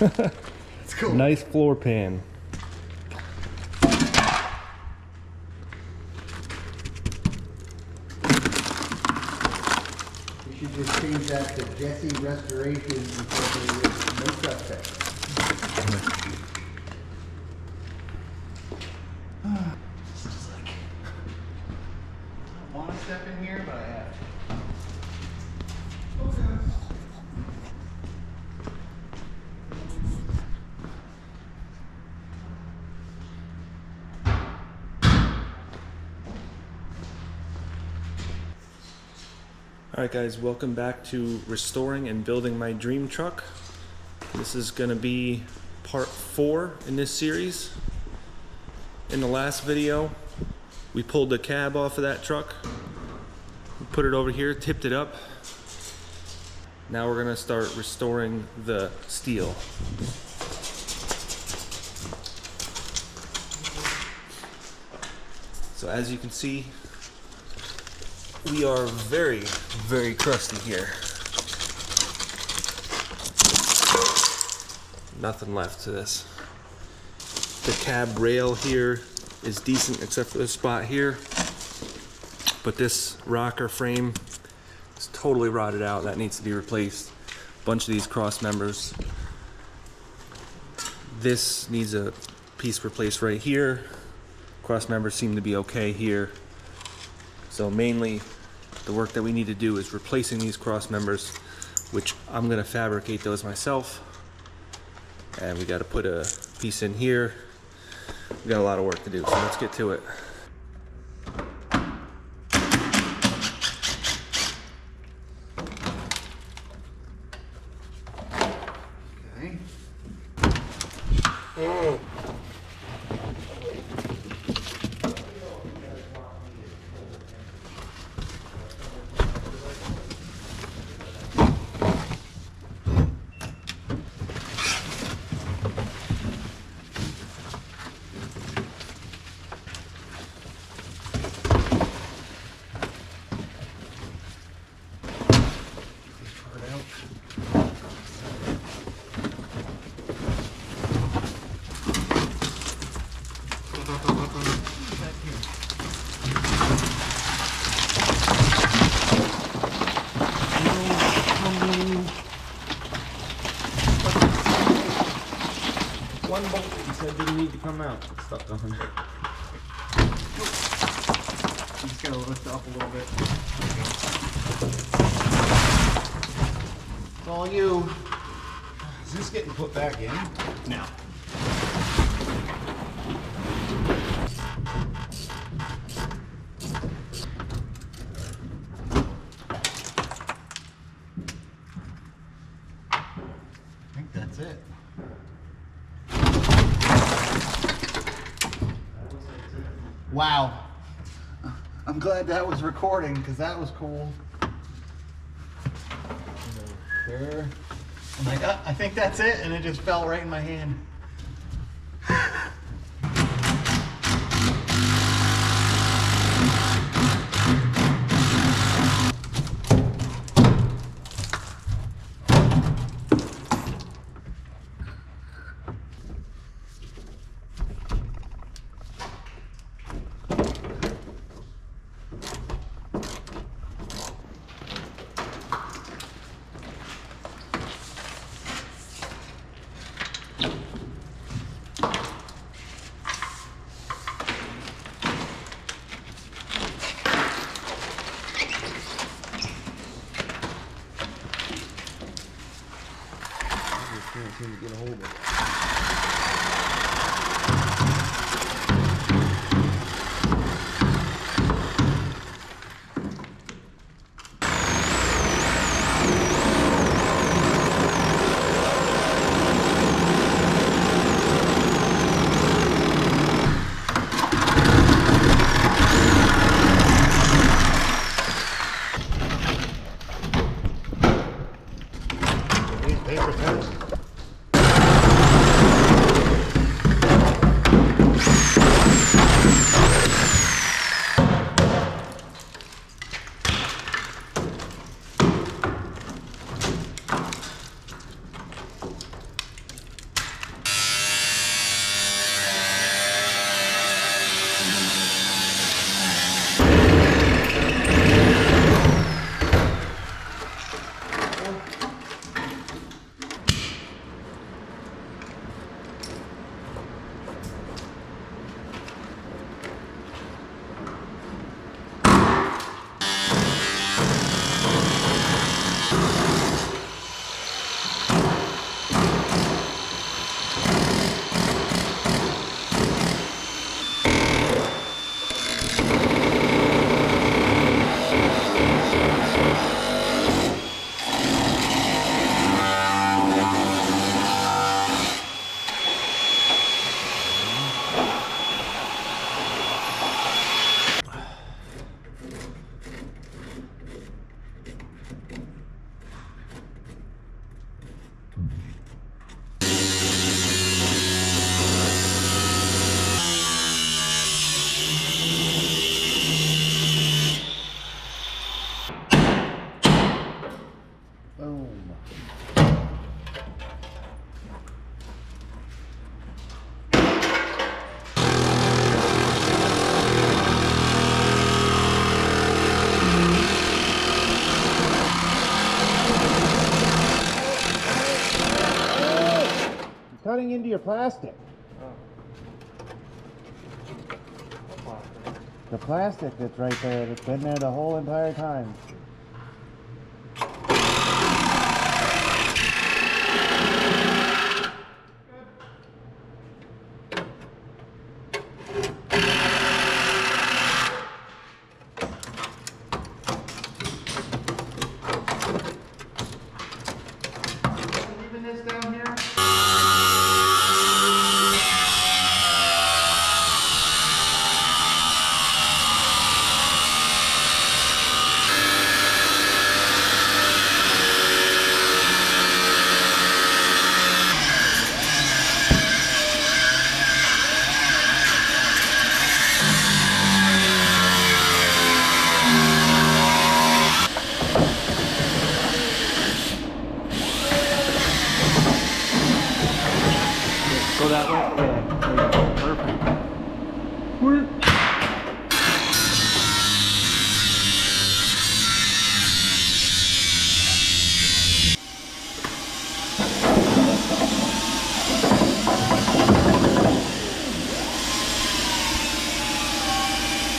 That's cool. Nice floor pan. We should just change that to Jesse Restoration Incorporated, no trespass. Just like, I don't want to step in here, but I have to. Alright guys, welcome back to restoring and building my dream truck. This is going to be part 4 in this series. In the last video, we pulled the cab off of that truck, we put it over here, tipped it up. Now we're going to start restoring the steel. So as you can see, we are very, very crusty here. Nothing left to this. The cab rail here is decent except for this spot here. But this rocker frame is totally rotted out. That needs to be replaced. A bunch of these cross members. This needs a piece replaced right here. Cross members seem to be okay here. So mainly the work that we need to do is replacing these cross members, which I'm gonna fabricate those myself. And we gotta put a piece in here. We got a lot of work to do, so let's get to it. Okay. Oh. One bolt that you said didn't need to come out. It's stuck on. You just gotta lift up a little bit. It's all you. Is this getting put back in? No. I think that's it. Wow. I'm glad that was recording because that was cool. There. I'm like, oh, I think that's it, and it just fell right in my hand. cutting into your plastic. The plastic that's right there, that's been there the whole entire time. Leaving this down here? Go that way. Yeah. Perfect.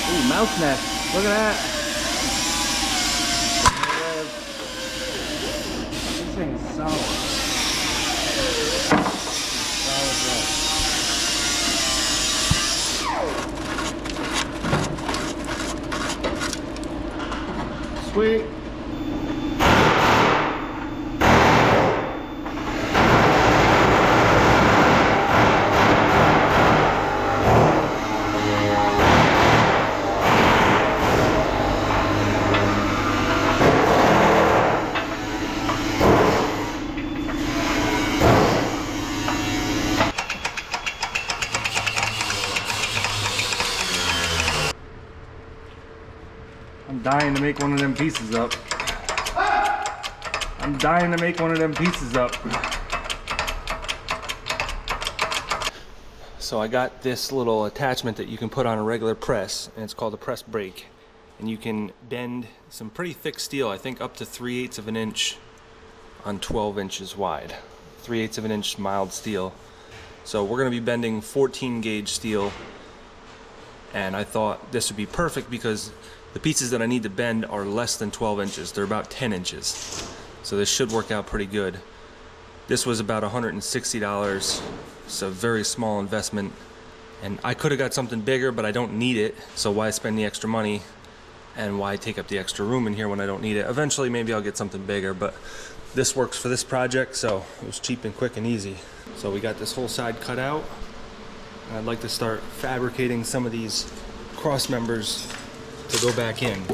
Ooh, mouse nest. Look at that. This thing is solid. Sweet. I'm dying to make one of them pieces up. I'm dying to make one of them pieces up. So I got this little attachment that you can put on a regular press, and it's called a press brake. And you can bend some pretty thick steel, I think up to 3/8 of an inch on 12 inches wide. 3/8 of an inch mild steel. So we're gonna be bending 14 gauge steel, and I thought this would be perfect because the pieces that I need to bend are less than 12 inches. They're about 10 inches. So this should work out pretty good. This was about $160. It's a very small investment. And I could have got something bigger, but I don't need it. So why spend the extra money and why take up the extra room in here when I don't need it? Eventually, maybe I'll get something bigger, but this works for this project, so it was cheap and quick and easy. So we got this whole side cut out. And I'd like to start fabricating some of these cross members to go back in.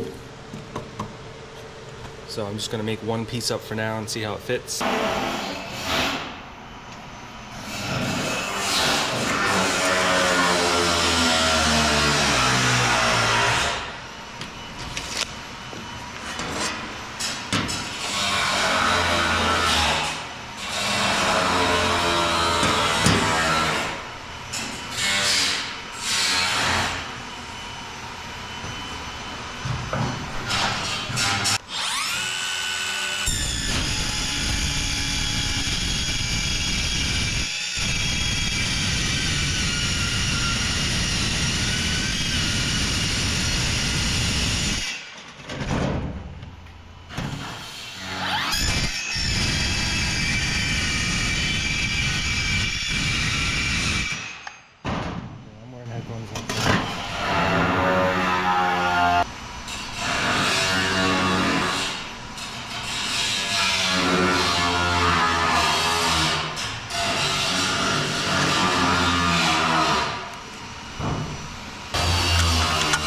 So I'm just gonna make one piece up for now and see how it fits.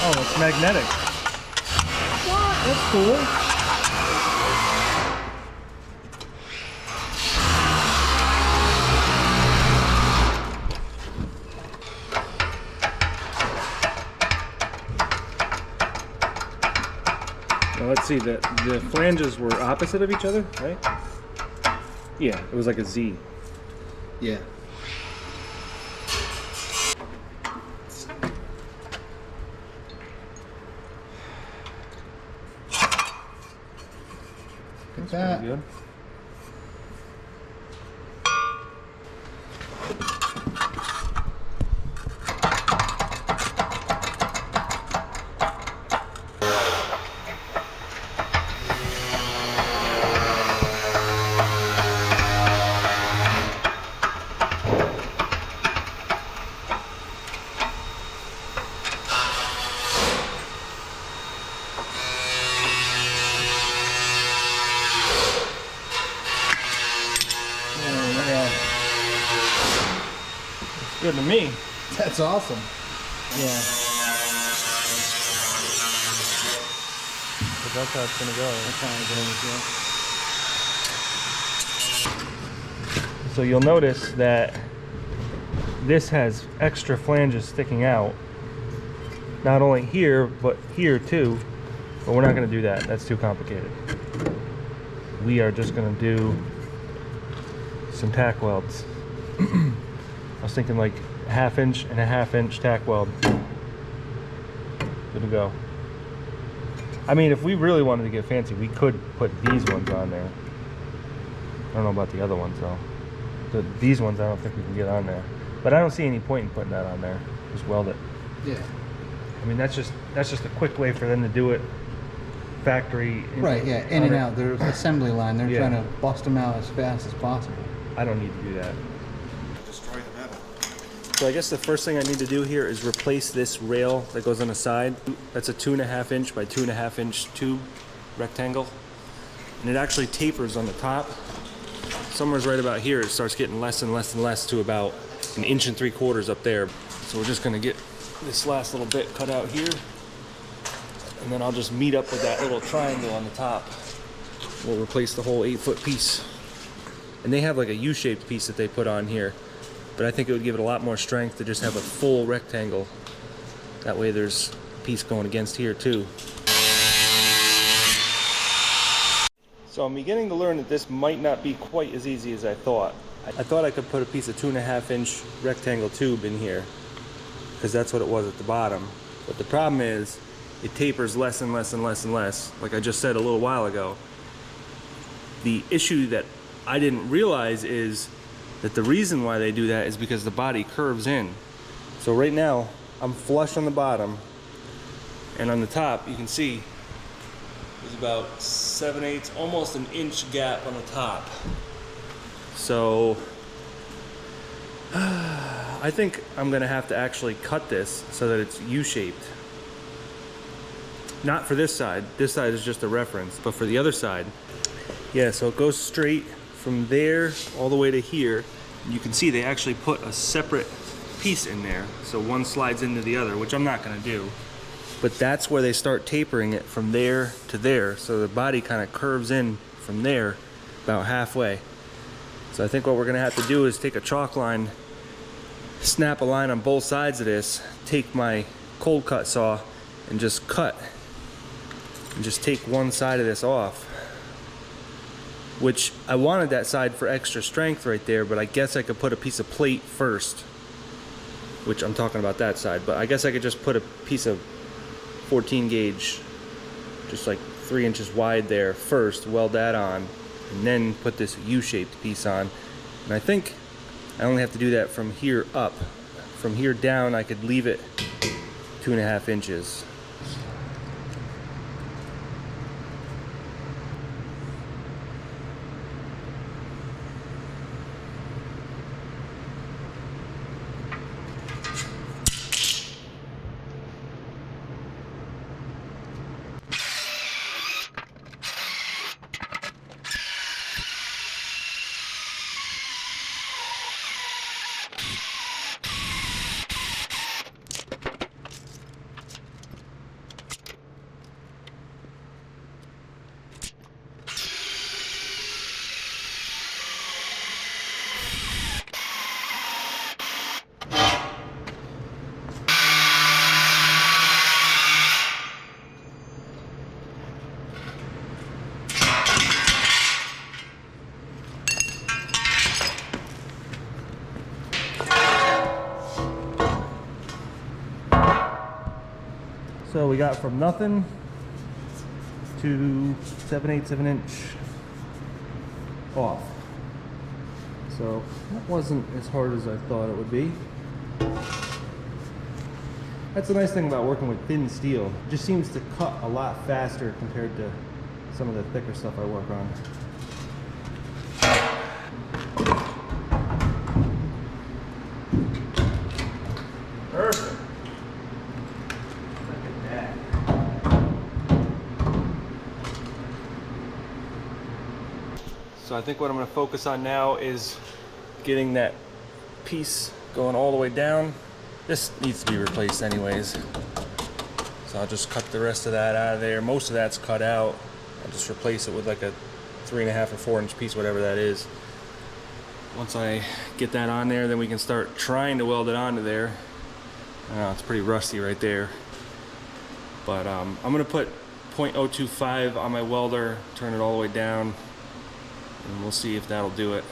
Oh, it's magnetic. What? That's cool. Now let's see, the flanges were opposite of each other, right? Yeah, it was like a Z. Yeah. Look at that. Good. than me. That's awesome. Yeah. But that's how it's gonna go. That's how it's gonna go. So you'll notice that this has extra flanges sticking out. Not only here, but here too. But we're not gonna do that. That's too complicated. We are just gonna do some tack welds. I was thinking like 1/2 inch and a 1/2 inch tack weld. Good to go. I mean, if we really wanted to get fancy, we could put these ones on there. I don't know about the other ones though. These ones I don't think we can get on there. But I don't see any point in putting that on there. Just weld it. Yeah. I mean, that's just a quick way for them to do it. Factory. Right, yeah, in and out. There's assembly line. They're Yeah. trying to bust them out as fast as possible. I don't need to do that. Destroy the metal. So I guess the first thing I need to do here is replace this rail that goes on the side. That's a 2.5 inch by 2.5 inch tube rectangle. And it actually tapers on the top. Somewhere's right about here, it starts getting less and less and less to about 1 3/4 inches up there. So we're just gonna get this last little bit cut out here. And then I'll just meet up with that little triangle on the top. We'll replace the whole 8-foot piece. And they have like a U-shaped piece that they put on here. But I think it would give it a lot more strength to just have a full rectangle. That way there's a piece going against here too. So I'm beginning to learn that this might not be quite as easy as I thought. I thought I could put a piece of 2.5 inch rectangle tube in here, because that's what it was at the bottom. But the problem is, it tapers less and less and less and less, like I just said a little while ago. The issue that I didn't realize is that the reason why they do that is because the body curves in. So right now, I'm flush on the bottom, and on the top, you can see there's about 7/8, almost 1 inch gap on the top. So I think I'm gonna have to actually cut this so that it's U-shaped. Not for this side is just a reference, but for the other side. Yeah, so it goes straight from there all the way to here. You can see they actually put a separate piece in there, so one slides into the other, which I'm not gonna do. But that's where they start tapering it from there to there, so the body kind of curves in from there about halfway. So I think what we're gonna have to do is take a chalk line, snap a line on both sides of this, take my cold cut saw and just cut and just take one side of this off. Which I wanted that side for extra strength right there, but I guess I could put a piece of plate first, which I'm talking about that side, but I guess I could just put a piece of 14 gauge, just like 3 inches wide there first, weld that on, and then put this U-shaped piece on. And I think I only have to do that from here up. From here down, I could leave it 2.5 inches. So we got from nothing to 7/8 of an inch off. So that wasn't as hard as I thought it would be. That's the nice thing about working with thin steel. It just seems to cut a lot faster compared to some of the thicker stuff I work on. Perfect. Look at that. So I think what I'm going to focus on now is getting that piece going all the way down. This needs to be replaced anyways. So I'll just cut the rest of that out of there. Most of that's cut out. I'll just replace it with like a 3.5 or 4 inch piece, whatever that is. Once I get that on there, then we can start trying to weld it onto there. It's pretty rusty right there. But I'm gonna put 0.025 on my welder, turn it all the way down, and we'll see if that'll do it.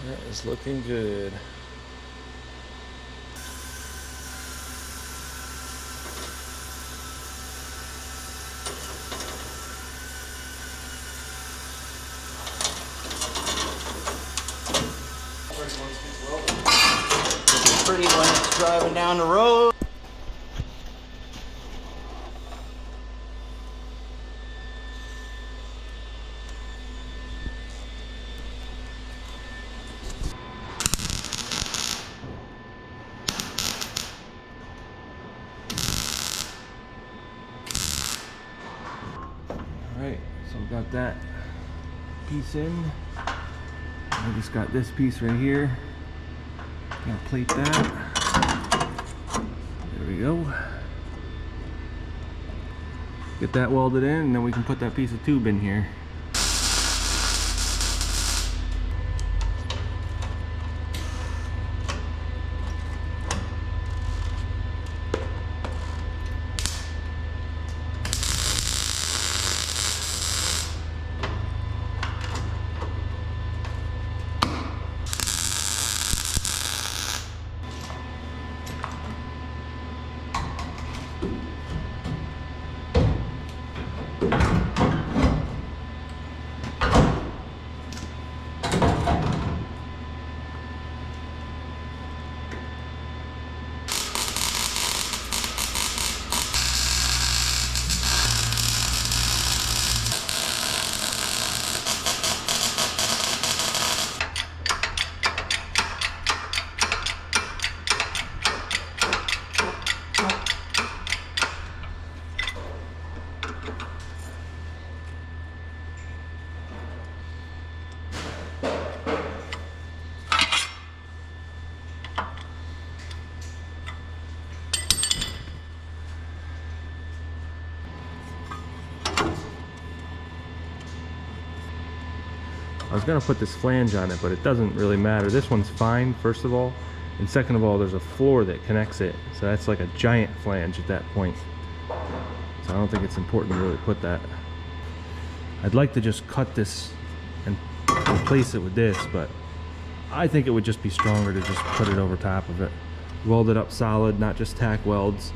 That is looking good. It's pretty when it's driving down the road. Alright, so we've got that piece in. I just got this piece right here. Gonna plate that. There we go. Get that welded in, and then we can put that piece of tube in here. I was gonna put this flange on it, but it doesn't really matter. This one's fine, first of all, and second of all, there's a floor that connects it, so that's like a giant flange at that point. So I don't think it's important to really put that. I'd like to just cut this and replace it with this, but I think it would just be stronger to just put it over top of it. Weld it up solid, not just tack welds.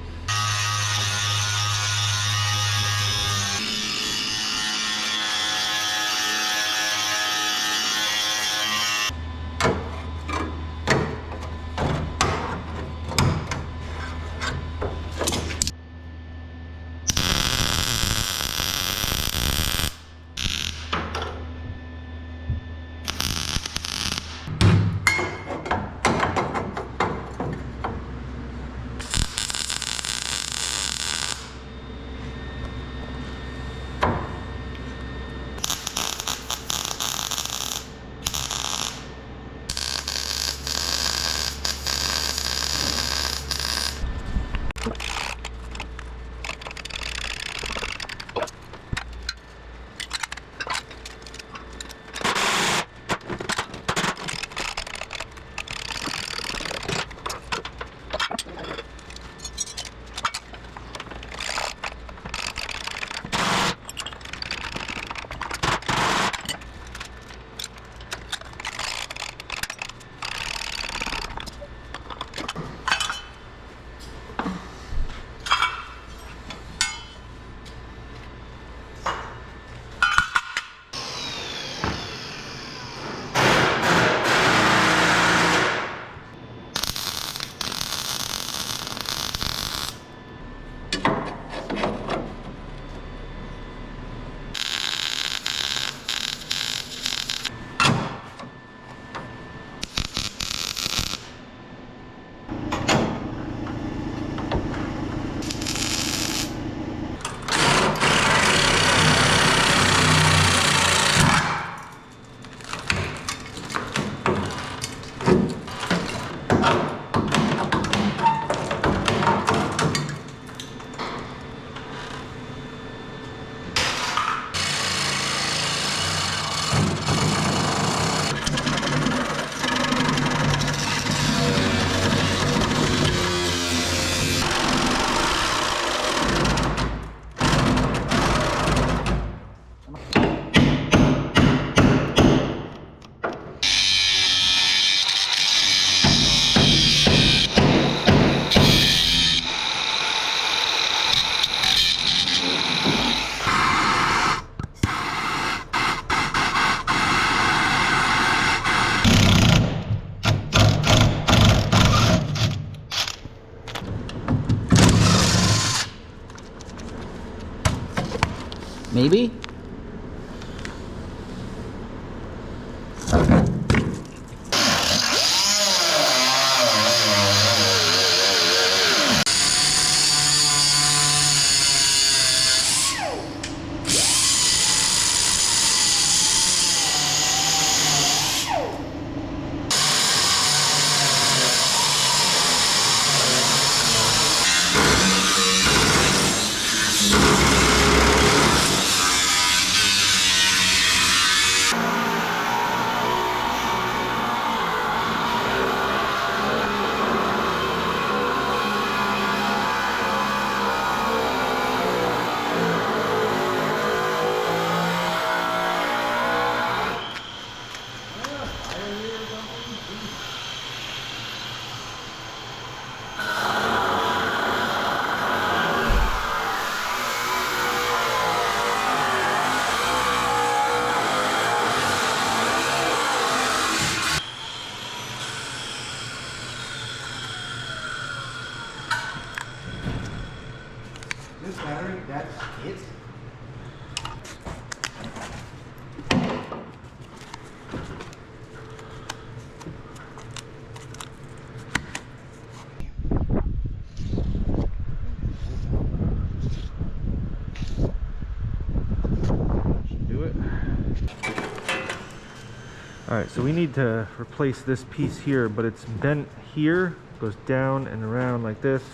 Maybe? This battery, that's it. Do it. Alright, so we need to replace this piece here, but it's bent here, goes down and around like this.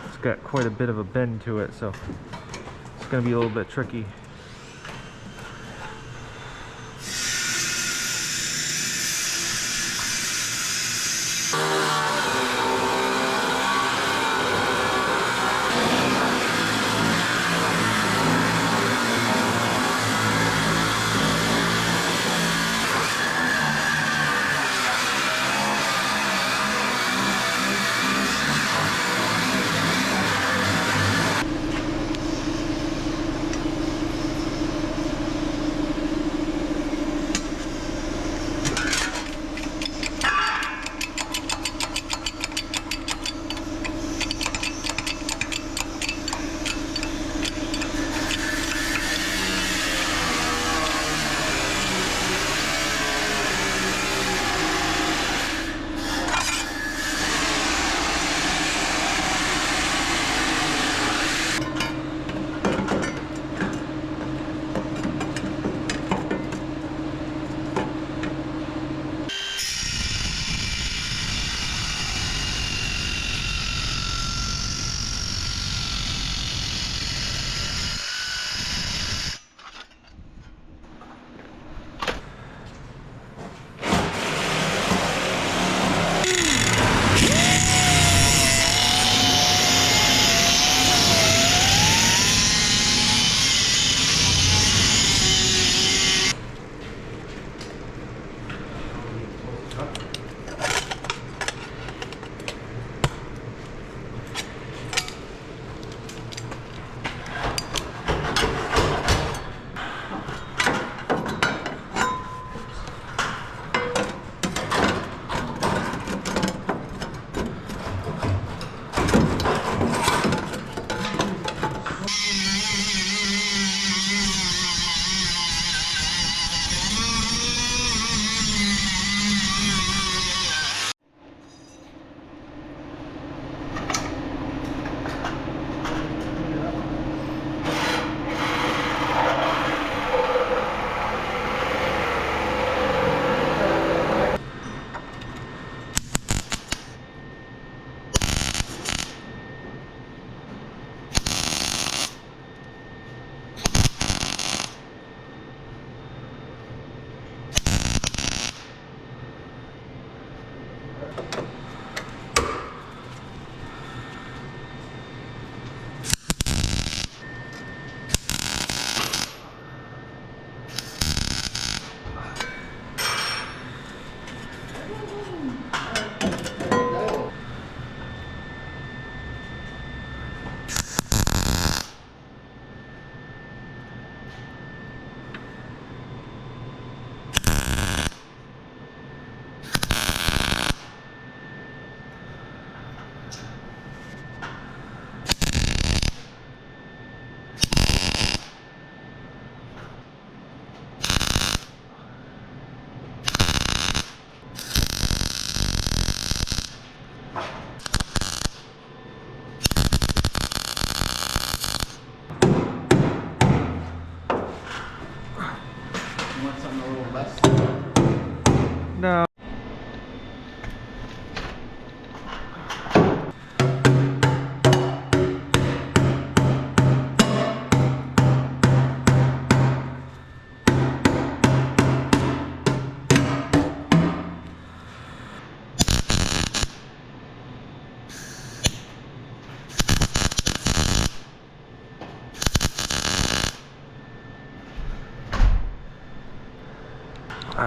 It's got quite a bit of a bend to it, so it's going to be a little bit tricky.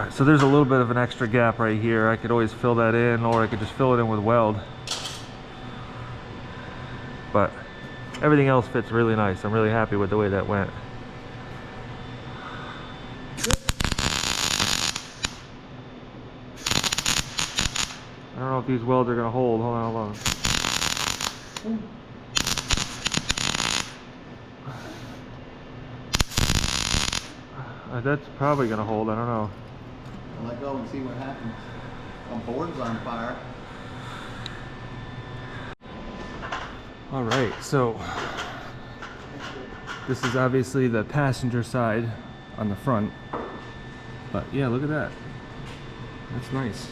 Alright, so there's a little bit of an extra gap right here. I could always fill that in, or I could just fill it in with weld. But everything else fits really nice. I'm really happy with the way that went. I don't know if these welds are gonna hold. Hold on, hold on. That's probably gonna hold. I don't know. Let go and see what happens. My board's on fire. All right, so this is obviously the passenger side on the front, but yeah, look at that. That's nice.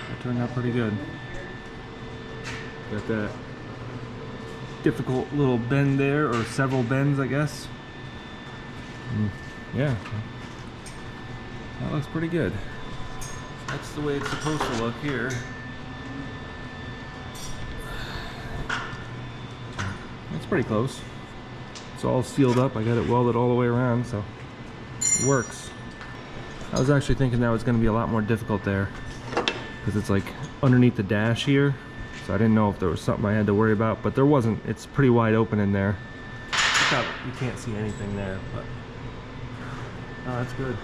That turned out pretty good. Got that difficult little bend there, or several bends, I guess. Yeah, that looks pretty good. That's the way it's supposed to look here. It's pretty close. It's all sealed up. I got it welded all the way around, so it works. I was actually thinking that was going to be a lot more difficult there, because it's like underneath the dash here, so I didn't know if there was something I had to worry about, but there wasn't. It's pretty wide open in there. You can't see anything there, but oh, that's good.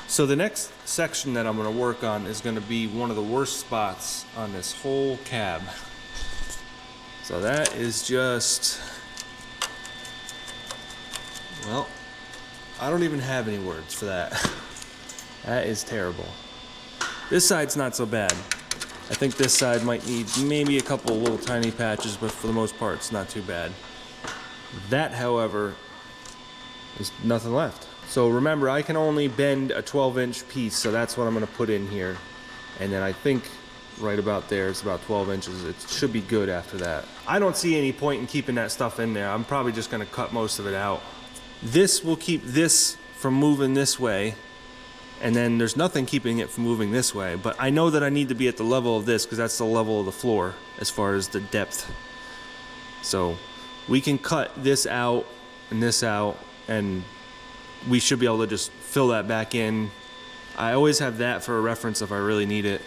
So the next section that I'm going to work on is going to be one of the worst spots on this whole cab. So that is just, well, I don't even have any words for that. That is terrible. This side's not so bad. I think this side might need maybe a couple little tiny patches, but for the most part it's not too bad. That, however, is nothing left. So remember, I can only bend a 12-inch piece, so that's what I'm going to put in here. And then I think right about there, it's about 12 inches. It should be good after that. I don't see any point in keeping that stuff in there. I'm probably just going to cut most of it out. This will keep this from moving this way, and then there's nothing keeping it from moving this way. But I know that I need to be at the level of this, because that's the level of the floor as far as the depth. So we can cut this out and this out, and we should be able to just fill that back in. I always have that for a reference if I really need it.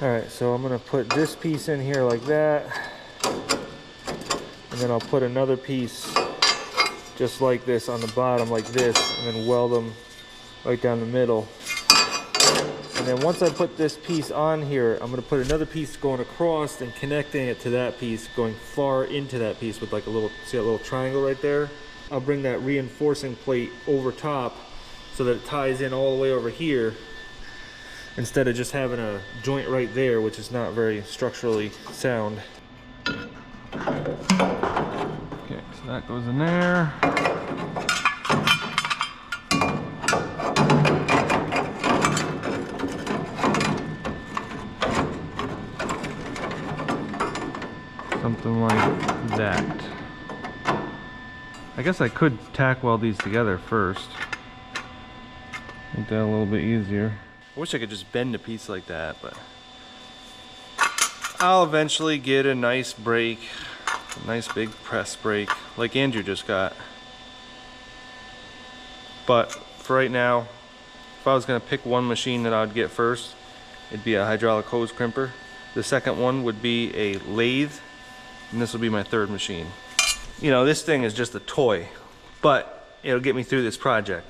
Alright, so I'm going to put this piece in here like that, and then I'll put another piece just like this on the bottom like this, and then weld them right down the middle. And then once I put this piece on here, I'm going to put another piece going across and connecting it to that piece, going far into that piece with like a little, see that little triangle right there? I'll bring that reinforcing plate over top so that it ties in all the way over here, instead of just having a joint right there, which is not very structurally sound. Okay, so that goes in there. Something like that. I guess I could tack weld these together first. Make that a little bit easier. I wish I could just bend a piece like that, but I'll eventually get a nice brake, a nice big press brake like Andrew just got. But for right now, if I was gonna pick one machine that I would get first, it'd be a hydraulic hose crimper. The second one would be a lathe, and this will be my third machine. You know, this thing is just a toy, but it'll get me through this project.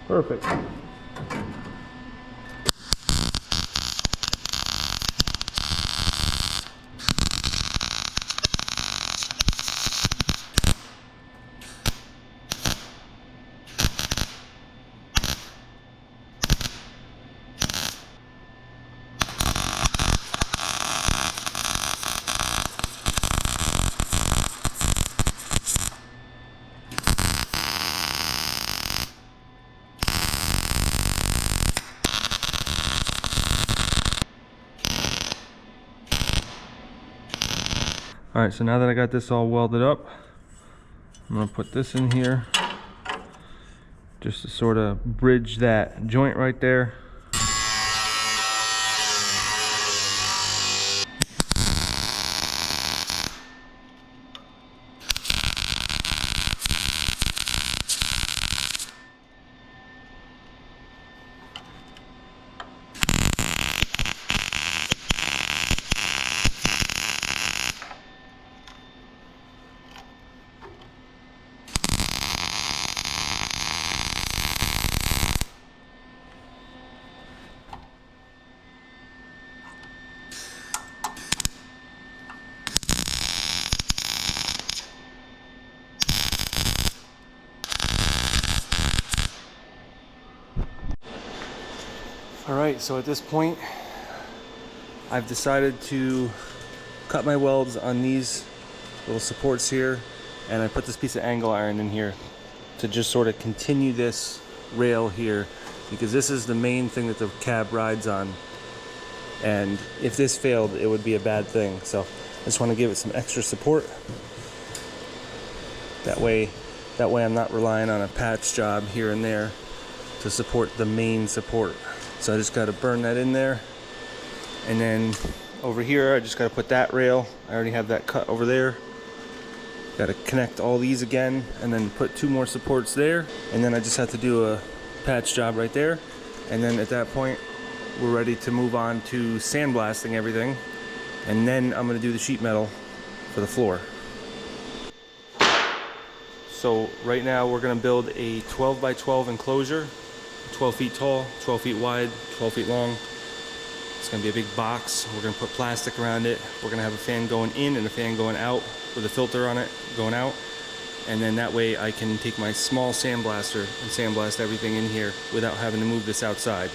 Perfect. All right, so now that I got this all welded up, I'm gonna put this in here just to sort of bridge that joint right there. All right, so at this point, I've decided to cut my welds on these little supports here, and I put this piece of angle iron in here to just sort of continue this rail here, because this is the main thing that the cab rides on, and if this failed, it would be a bad thing. So I just want to give it some extra support. That way I'm not relying on a patch job here and there to support the main support. So I just got to burn that in there, and then over here I just got to put that rail. I already have that cut over there. Got to connect all these again, and then put two more supports there, and then I just have to do a patch job right there, and then at that point we're ready to move on to sandblasting everything, and then I'm going to do the sheet metal for the floor. So right now we're going to build a 12 by 12 enclosure, 12 feet tall, 12 feet wide, 12 feet long. It's gonna be a big box. We're gonna put plastic around it. We're gonna have a fan going in and a fan going out with a filter on it going out. And then that way I can take my small sandblaster and sandblast everything in here without having to move this outside.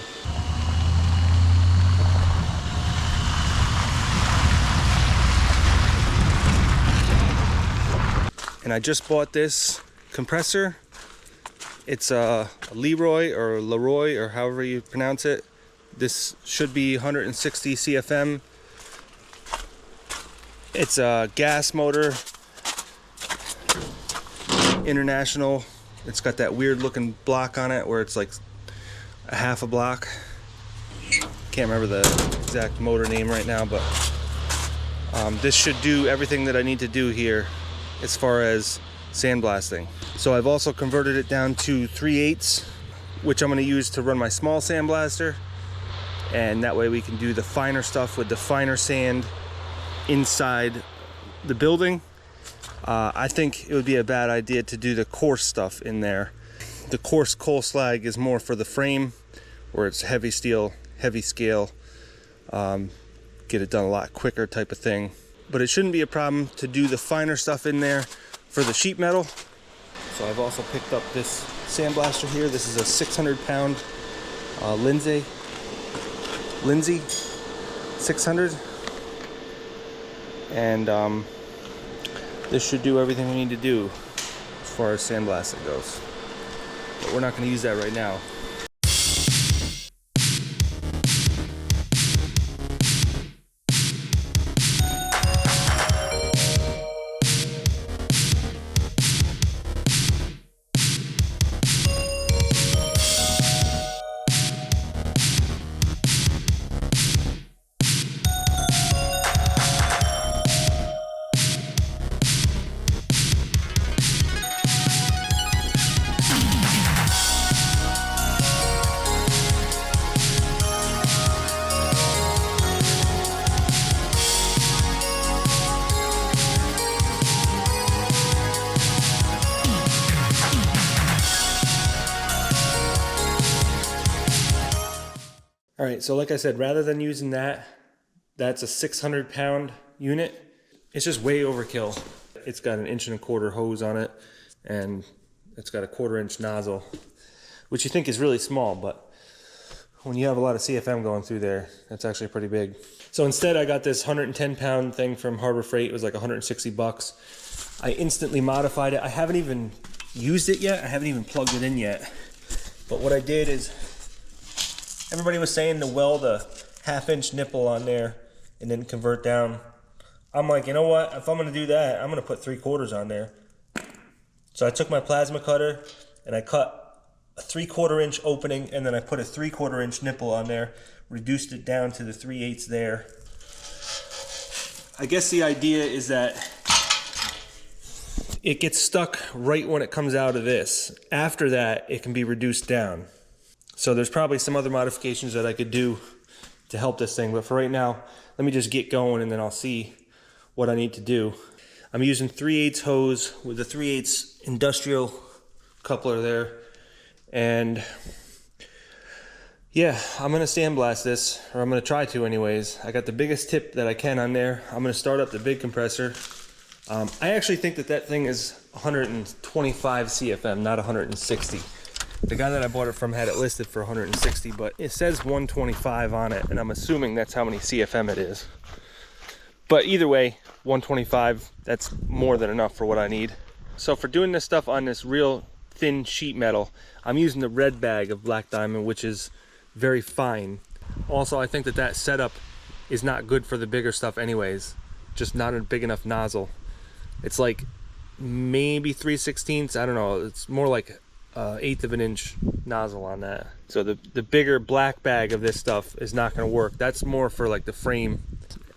And I just bought this compressor. It's a Leroy or Leroy or however you pronounce it. This should be 160 CFM. It's a gas motor, international. It's got that weird looking block on it where it's like a half a block. Can't remember the exact motor name right now, but this should do everything that I need to do here as far as sandblasting. So I've also converted it down to 3/8, which I'm going to use to run my small sandblaster, and that way we can do the finer stuff with the finer sand inside the building. I think it would be a bad idea to do the coarse stuff in there. The coarse coal slag is more for the frame, where it's heavy steel, heavy scale, get it done a lot quicker type of thing. But it shouldn't be a problem to do the finer stuff in there for the sheet metal. So I've also picked up this sandblaster here. This is a 600-pound Lindsay 600, and this should do everything we need to do as far as sandblasting goes. But we're not going to use that right now. All right, so like I said, rather than using that, that's a 600-pound unit. It's just way overkill. It's got an 1.25" hose on it, and it's got a 1/4" nozzle, which you think is really small, but when you have a lot of CFM going through there, that's actually pretty big. So instead, I got this 110-pound thing from Harbor Freight. It was like $160. I instantly modified it. I haven't even used it yet. I haven't even plugged it in yet. But what I did is, everybody was saying to weld a 1/2" nipple on there and then convert down. I'm like, you know what? If I'm gonna do that, I'm gonna put 3/4 on there. So I took my plasma cutter and I cut a 3/4" opening, and then I put a 3/4" nipple on there, reduced it down to the 3/8 there. I guess the idea is that it gets stuck right when it comes out of this. After that, it can be reduced down. So there's probably some other modifications that I could do to help this thing, but for right now, let me just get going and then I'll see what I need to do. I'm using 3/8 hose with a 3/8 industrial coupler there, and yeah, I'm gonna sandblast this, or I'm gonna try to anyways. I got the biggest tip that I can on there. I'm gonna start up the big compressor. I actually think that that thing is 125 CFM, not 160. The guy that I bought it from had it listed for 160, but it says 125 on it, and I'm assuming that's how many CFM it is. But either way, 125, that's more than enough for what I need. So for doing this stuff on this real thin sheet metal, I'm using the red bag of Black Diamond, which is very fine. Also, I think that that setup is not good for the bigger stuff anyways. Just not a big enough nozzle. It's like maybe 3/16, I don't know. It's more like 1/8 inch nozzle on that. So the bigger black bag of this stuff is not gonna work. That's more for like the frame,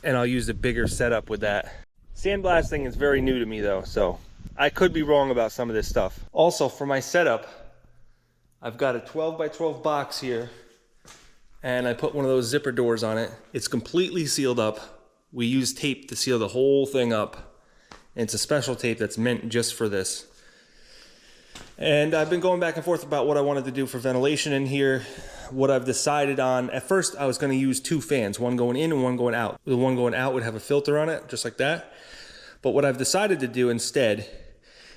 and I'll use a bigger setup with that. Sandblasting is very new to me though, so I could be wrong about some of this stuff. Also, for my setup, I've got a 12x12 box here, and I put one of those zipper doors on it. It's completely sealed up. We use tape to seal the whole thing up. And it's a special tape that's meant just for this. And I've been going back and forth about what I wanted to do for ventilation in here. What I've decided on, at first I was gonna use 2 fans, one going in and one going out. The one going out would have a filter on it, just like that. But what I've decided to do instead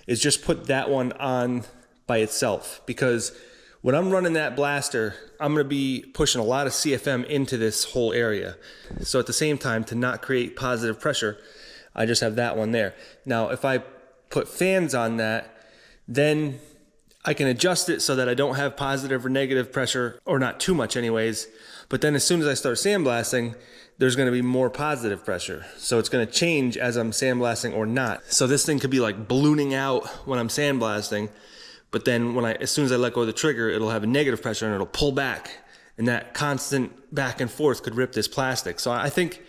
is just put that one on by itself, because when I'm running that blaster, I'm gonna be pushing a lot of CFM into this whole area. So at the same time, to not create positive pressure, I just have that one there. Now, if I put fans on that, then I can adjust it so that I don't have positive or negative pressure, or not too much anyways. But then as soon as I start sandblasting, there's gonna be more positive pressure. So it's gonna change as I'm sandblasting or not. So this thing could be like ballooning out when I'm sandblasting, but then as soon as I let go of the trigger, it'll have a negative pressure and it'll pull back. And that constant back and forth could rip this plastic. So I think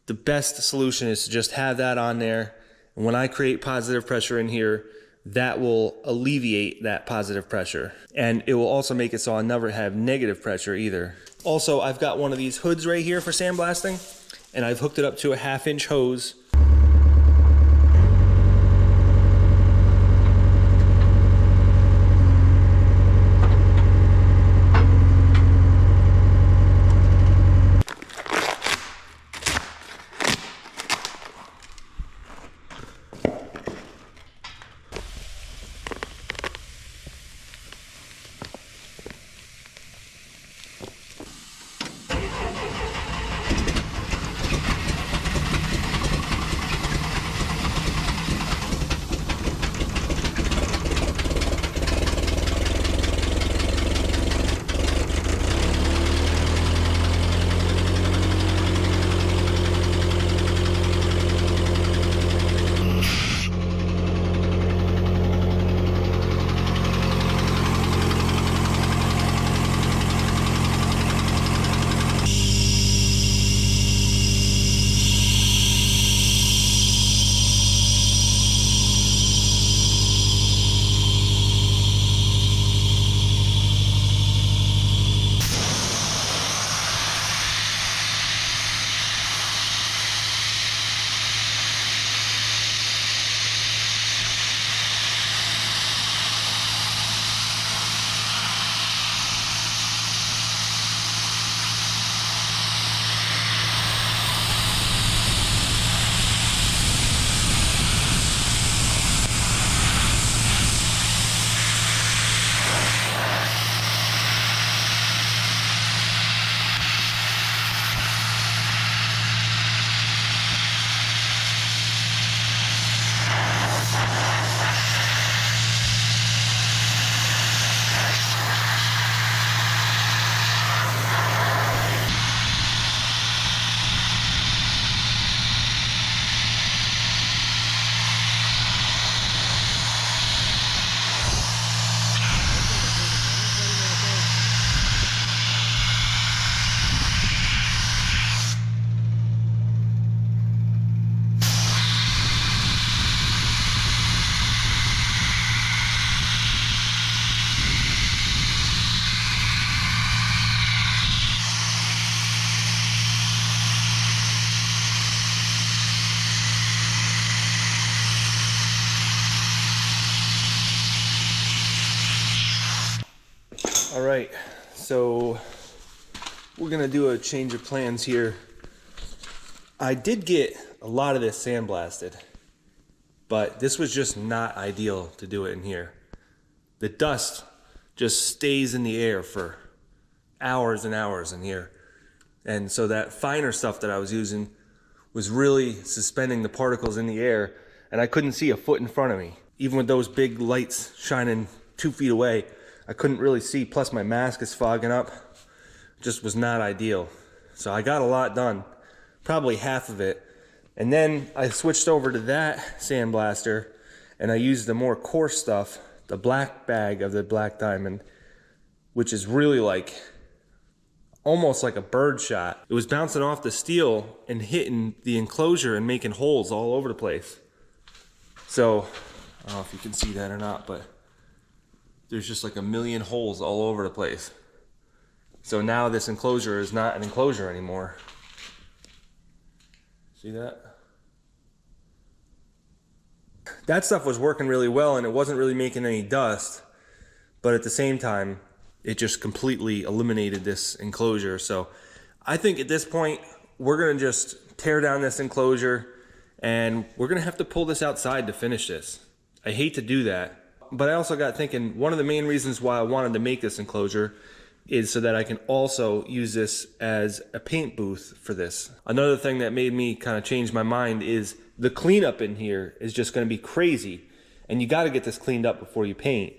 the best solution is to just have that on there. And when I create positive pressure in here, that will alleviate that positive pressure. And it will also make it so I'll never have negative pressure either. Also, I've got one of these hoods right here for sandblasting, and I've hooked it up to a 1/2" hose. All right, so we're gonna do a change of plans here. I did get a lot of this sandblasted, but this was just not ideal to do it in here. The dust just stays in the air for hours and hours in here. And so that finer stuff that I was using was really suspending the particles in the air, and I couldn't see a foot in front of me. Even with those big lights shining 2 feet away, I couldn't really see, plus my mask is fogging up. Just was not ideal. So I got a lot done, probably half of it. And then I switched over to that sandblaster, and I used the more coarse stuff, the black bag of the black diamond, which is really like, almost like a bird shot. It was bouncing off the steel and hitting the enclosure and making holes all over the place. So, I don't know if you can see that or not, but there's just like a million holes all over the place. So now this enclosure is not an enclosure anymore. See that? That stuff was working really well and it wasn't really making any dust, but at the same time, it just completely eliminated this enclosure. So I think at this point, we're gonna just tear down this enclosure and we're gonna have to pull this outside to finish this. I hate to do that, but I also got thinking, one of the main reasons why I wanted to make this enclosure is so that I can also use this as a paint booth for this. Another thing that made me kind of change my mind is the cleanup in here is just gonna be crazy, and you gotta get this cleaned up before you paint.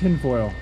tinfoil.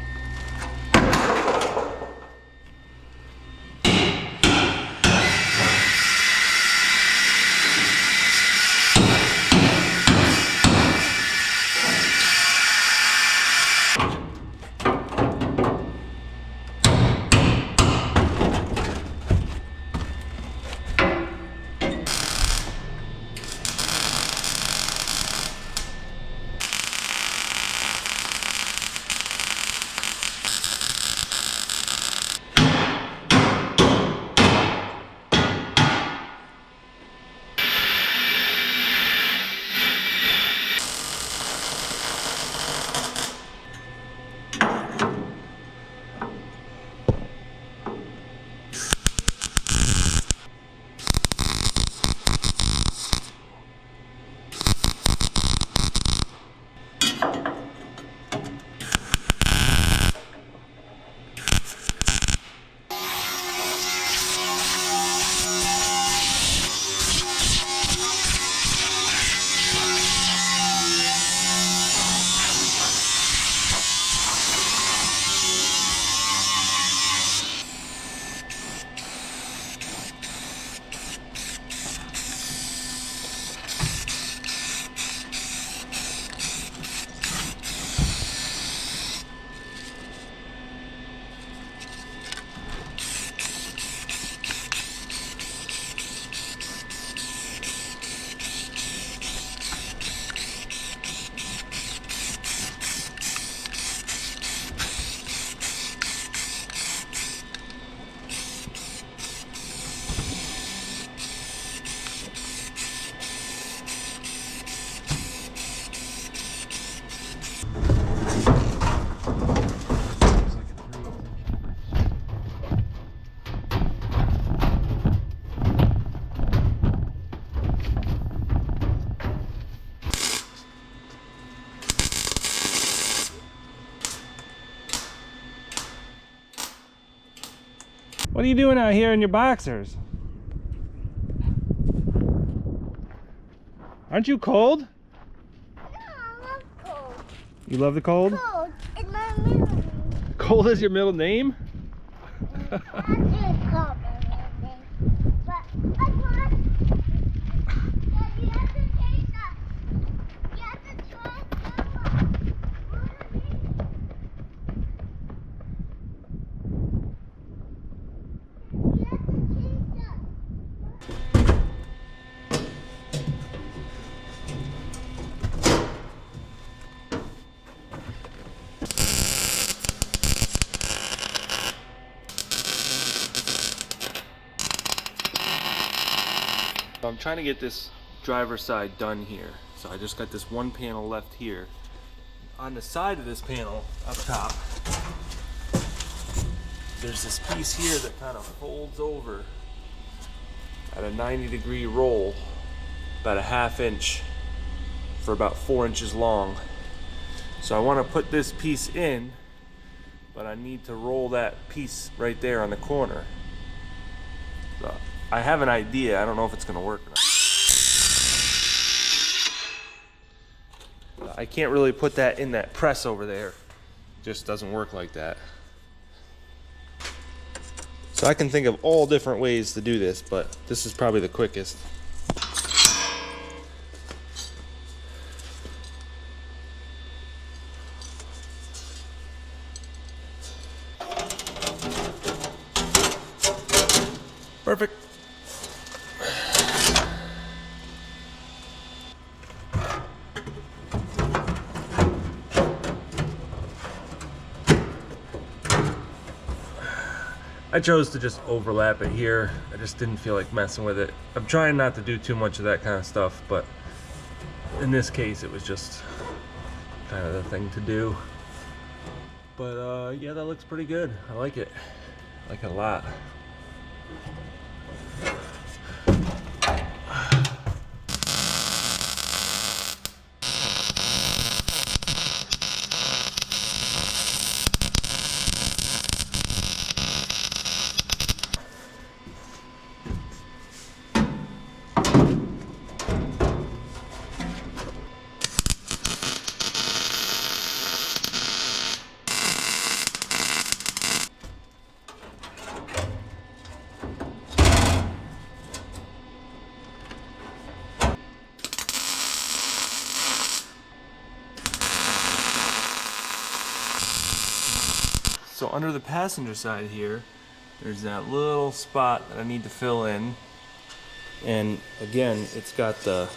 What are you doing out here in your boxers? Aren't you cold? No, I love cold. You love the cold? Cold is my middle name. Cold is your middle name? I just call my middle name. But I want. Yeah, you have to taste that. You have to try that one. You have to taste that. I'm trying to get this driver's side done here. So I just got this one panel left here. On the side of this panel, up top, there's this piece here that kind of folds over at a 90-degree roll, about a ½ inch for about 4 inches long. So I want to put this piece in, but I need to roll that piece right there on the corner. So I have an idea. I don't know if it's going to work or not. I can't really put that in that press over there. It just doesn't work like that. So I can think of all different ways to do this, but this is probably the quickest. Perfect. I chose to just overlap it here. I just didn't feel like messing with it. I'm trying not to do too much of that kind of stuff, but in this case it was just kind of the thing to do. But yeah, that looks pretty good. I like it. I like it a lot. So under the passenger side here, there's that little spot that I need to fill in. And again, it's got the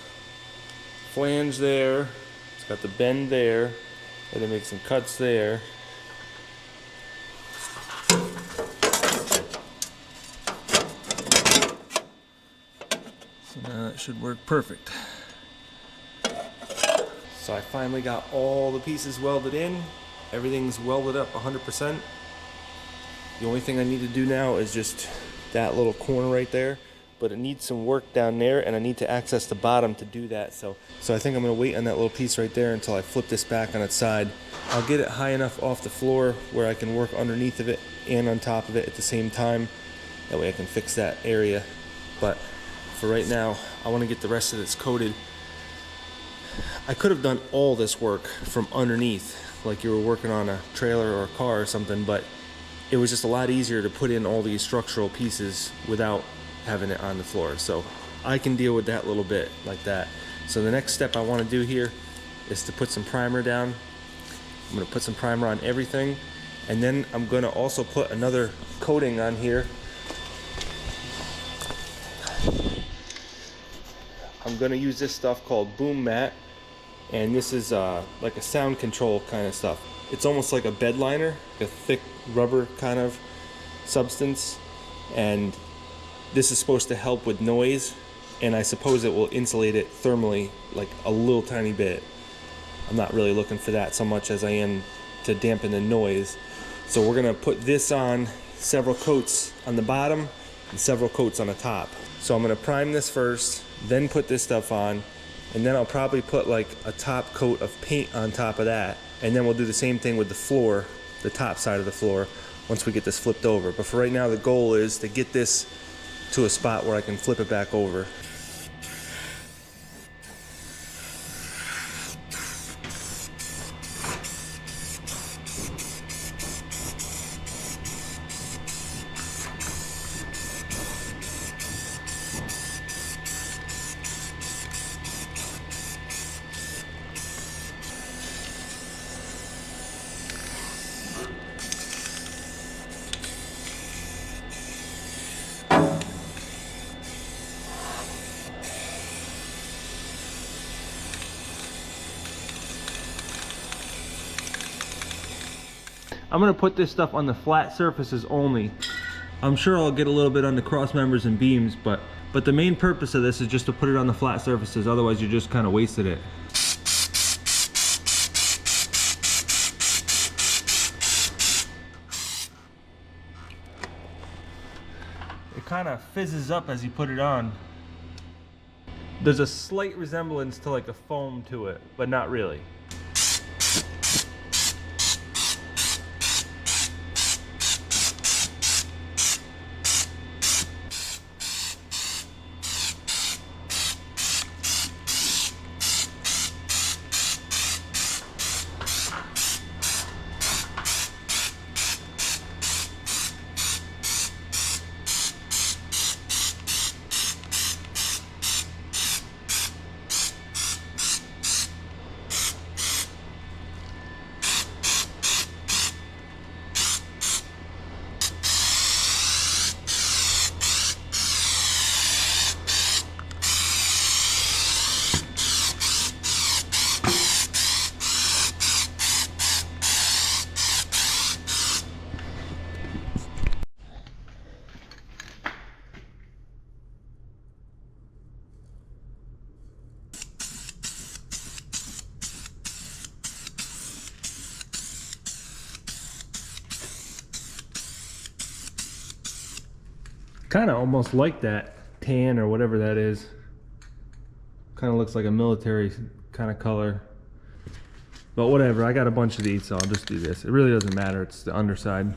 flange there, it's got the bend there, and it makes some cuts there. So now that should work perfect. So I finally got all the pieces welded in. Everything's welded up 100%. The only thing I need to do now is just that little corner right there, but it needs some work down there, and I need to access the bottom to do that. So I think I'm gonna wait on that little piece right there until I flip this back on its side. I'll get it high enough off the floor where I can work underneath of it and on top of it at the same time. That way I can fix that area. But for right now, I wanna get the rest of this coated. I could have done all this work from underneath, like you were working on a trailer or a car or something, but it was just a lot easier to put in all these structural pieces without having it on the floor. So I can deal with that little bit like that. So the next step I want to do here is to put some primer down. I'm going to put some primer on everything, and then I'm going to also put another coating on here. I'm going to use this stuff called Boom Mat, and this is like a sound control kind of stuff. It's almost like a bed liner, a thick rubber kind of substance, and this is supposed to help with noise, and I suppose it will insulate it thermally like a little tiny bit. I'm not really looking for that so much as I am to dampen the noise. So we're gonna put this on several coats on the bottom and several coats on the top. So I'm gonna prime this first, then put this stuff on, and then I'll probably put like a top coat of paint on top of that, and then we'll do the same thing with the floor, the top side of the floor, once we get this flipped over. But for right now, the goal is to get this to a spot where I can flip it back over. I'm gonna put this stuff on the flat surfaces only. I'm sure I'll get a little bit on the cross members and beams, but the main purpose of this is just to put it on the flat surfaces, otherwise you just kind of wasted it. It kind of fizzes up as you put it on. There's a slight resemblance to like a foam to it, but not really. Kind of almost like that tan or whatever that is. Kind of looks like a military kind of color. But whatever, I got a bunch of these, so I'll just do this. It really doesn't matter, it's the underside.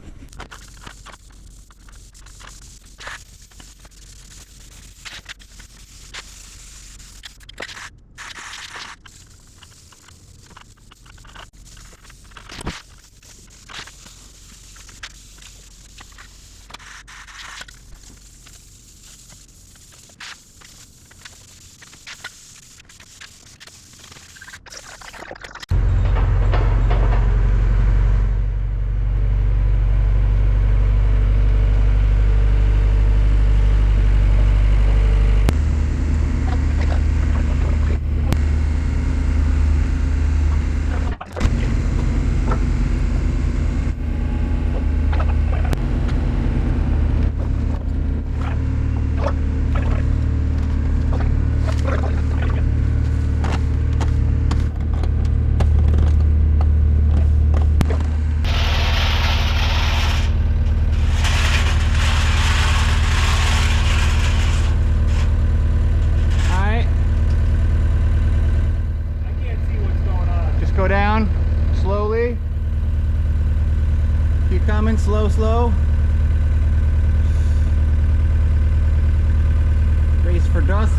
slow, slow. Race for dust.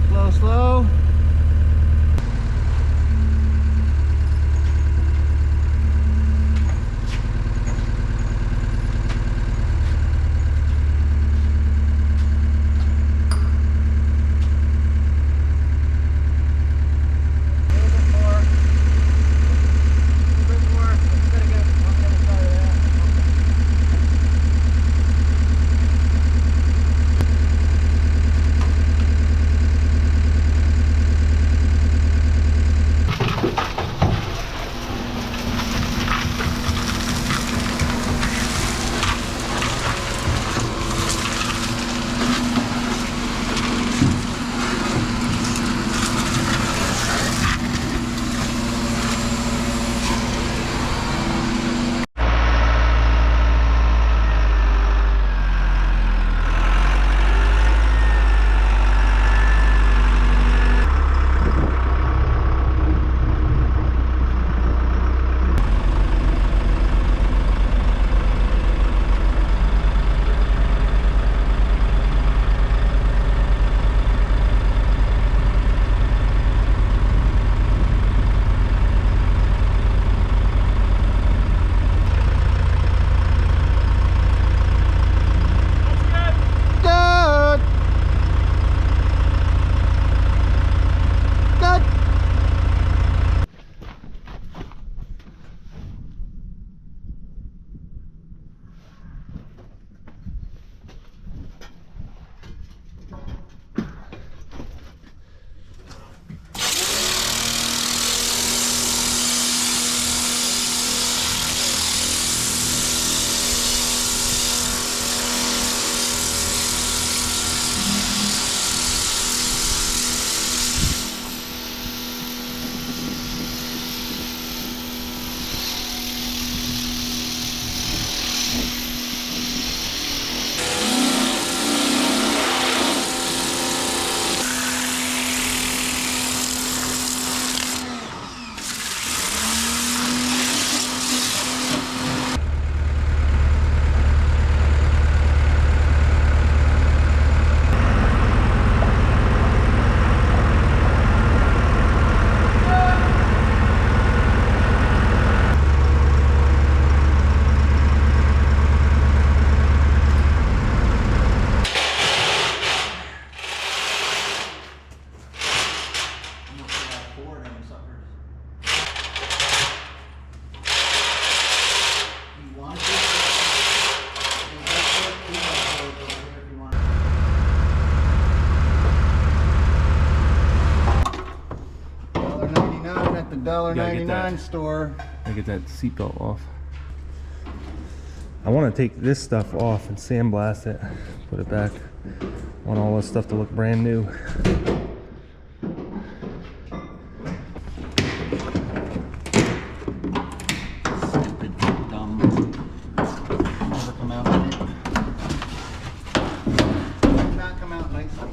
Slow, slow. $1.99 store. I get that seatbelt off. I want to take this stuff off and sandblast it, put it back. I want all this stuff to look brand new. Stupid, dumb. Never come out right. Did not come out nicely.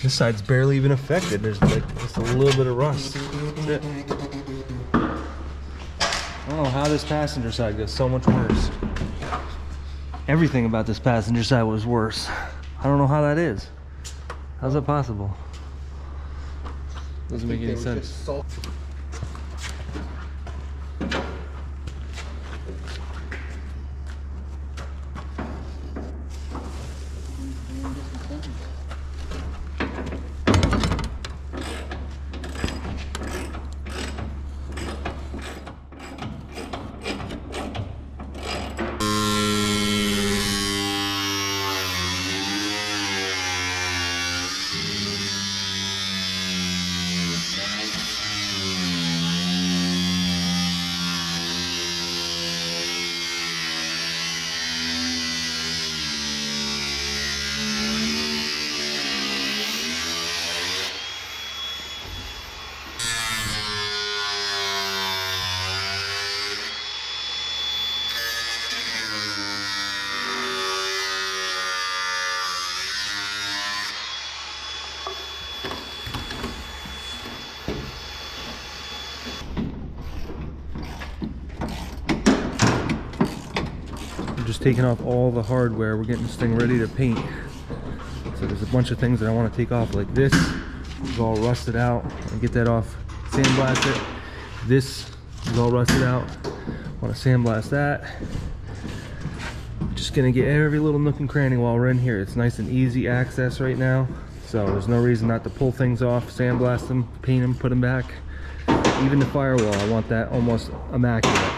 This side's barely even affected. There's like just a little bit of rust. That's it. I don't know how this passenger side goes so much worse. Everything about this passenger side was worse. I don't know how that is. How's that possible? Doesn't make any sense. just taking off all the hardware. We're getting this thing ready to paint. So there's a bunch of things that I want to take off, like this is all rusted out. And get that off, sandblast it. This is all rusted out. Want to sandblast that. Just gonna get every little nook and cranny while we're in here. It's nice and easy access right now, so there's no reason not to pull things off, sandblast them, paint them, put them back. Even the firewall, I want that almost immaculate.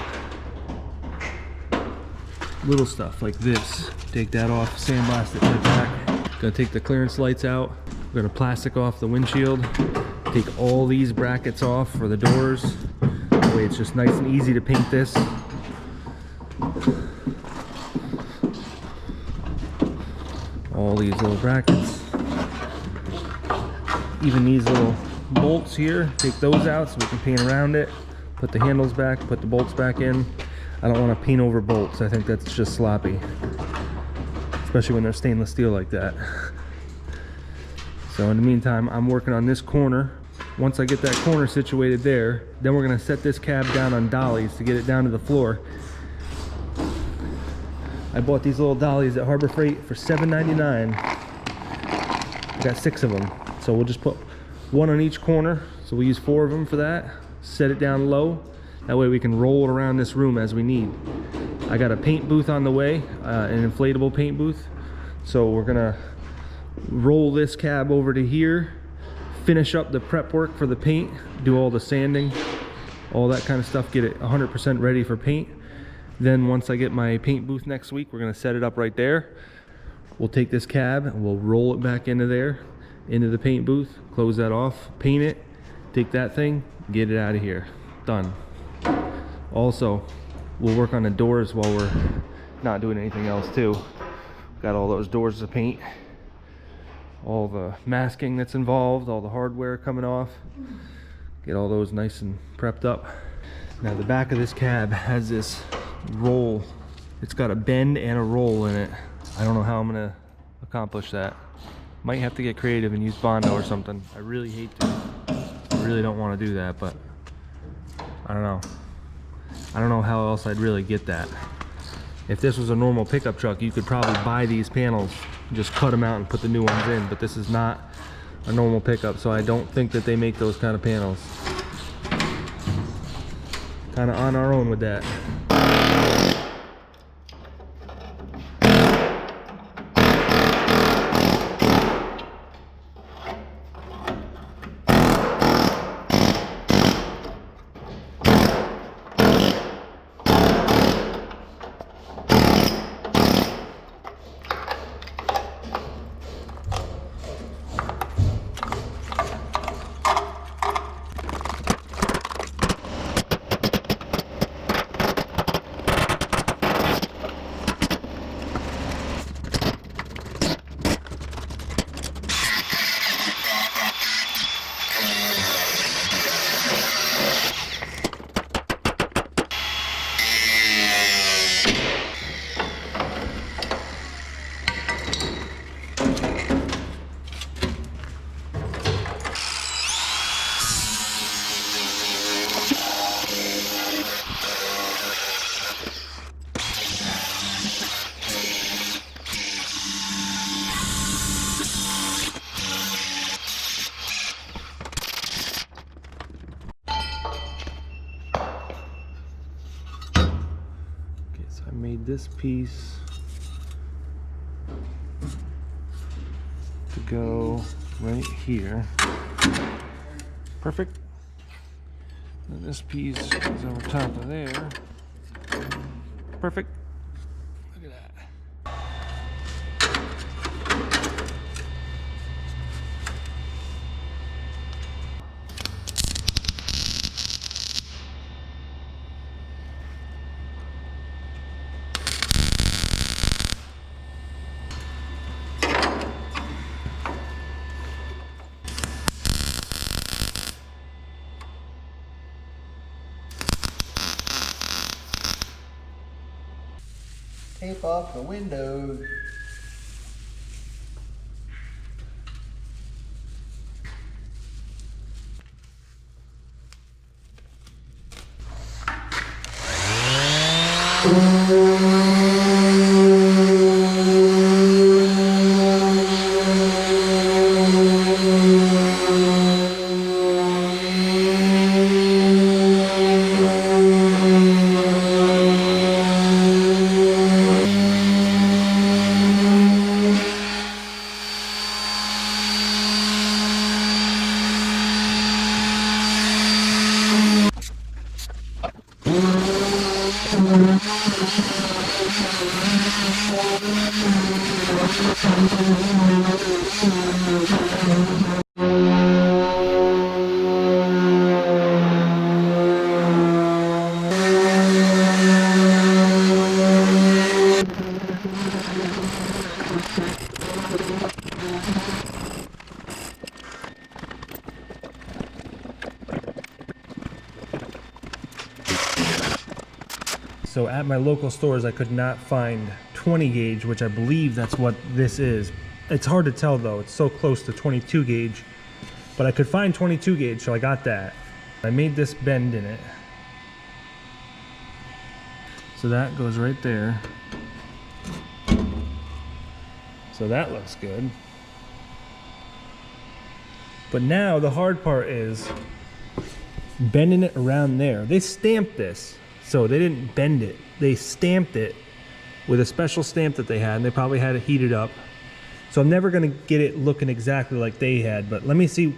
Little stuff like this, take that off, sandblast it, put it back. Gonna take the clearance lights out. We're gonna plastic off the windshield. Take all these brackets off for the doors. That way it's just nice and easy to paint this. All these little brackets. Even these little bolts here, take those out so we can paint around it. Put the handles back, put the bolts back in. I don't want to paint over bolts. I think that's just sloppy. Especially when they're stainless steel like that. So in the meantime, I'm working on this corner. Once I get that corner situated there, then we're gonna set this cab down on dollies to get it down to the floor. I bought these little dollies at Harbor Freight for $7.99. I got 6 of them. So we'll just put one on each corner. So we use 4 of them for that. Set it down low. That way we can roll it around this room as we need. I got a paint booth on the way, an inflatable paint booth. So we're gonna roll this cab over to here, finish up the prep work for the paint, do all the sanding, all that kind of stuff, get it 100% ready for paint. Then once I get my paint booth next week, we're gonna set it up right there. We'll take this cab and we'll roll it back into there, into the paint booth, close that off, paint it, take that thing, get it out of here. Done. Also, we'll work on the doors while we're not doing anything else too. Got all those doors to paint, all the masking that's involved, all the hardware coming off. Get all those nice and prepped up. Now the back of this cab has this roll. It's got a bend and a roll in it. I don't know how I'm gonna accomplish that. Might have to get creative and use Bondo or something. I really hate to. I really don't want to do that, but I don't know. I don't know how else I'd really get that. If this was a normal pickup truck, you could probably buy these panels, just cut them out and put the new ones in, but this is not a normal pickup, so I don't think that they make those kind of panels. Kind of on our own with that. This piece to go right here. Perfect. And this piece is over top of there. Perfect. Look at that. Tape off the windows. So at my local stores, I could not find 20 gauge, which I believe that's what this is. It's hard to tell though, it's so close to 22 gauge, but I could find 22 gauge, so I got that. I made this bend in it. So that goes right there. So that looks good. But now the hard part is bending it around there. They stamped this. So they didn't bend it. They stamped it with a special stamp that they had, and they probably had it heated up. So I'm never gonna get it looking exactly like they had, but let me see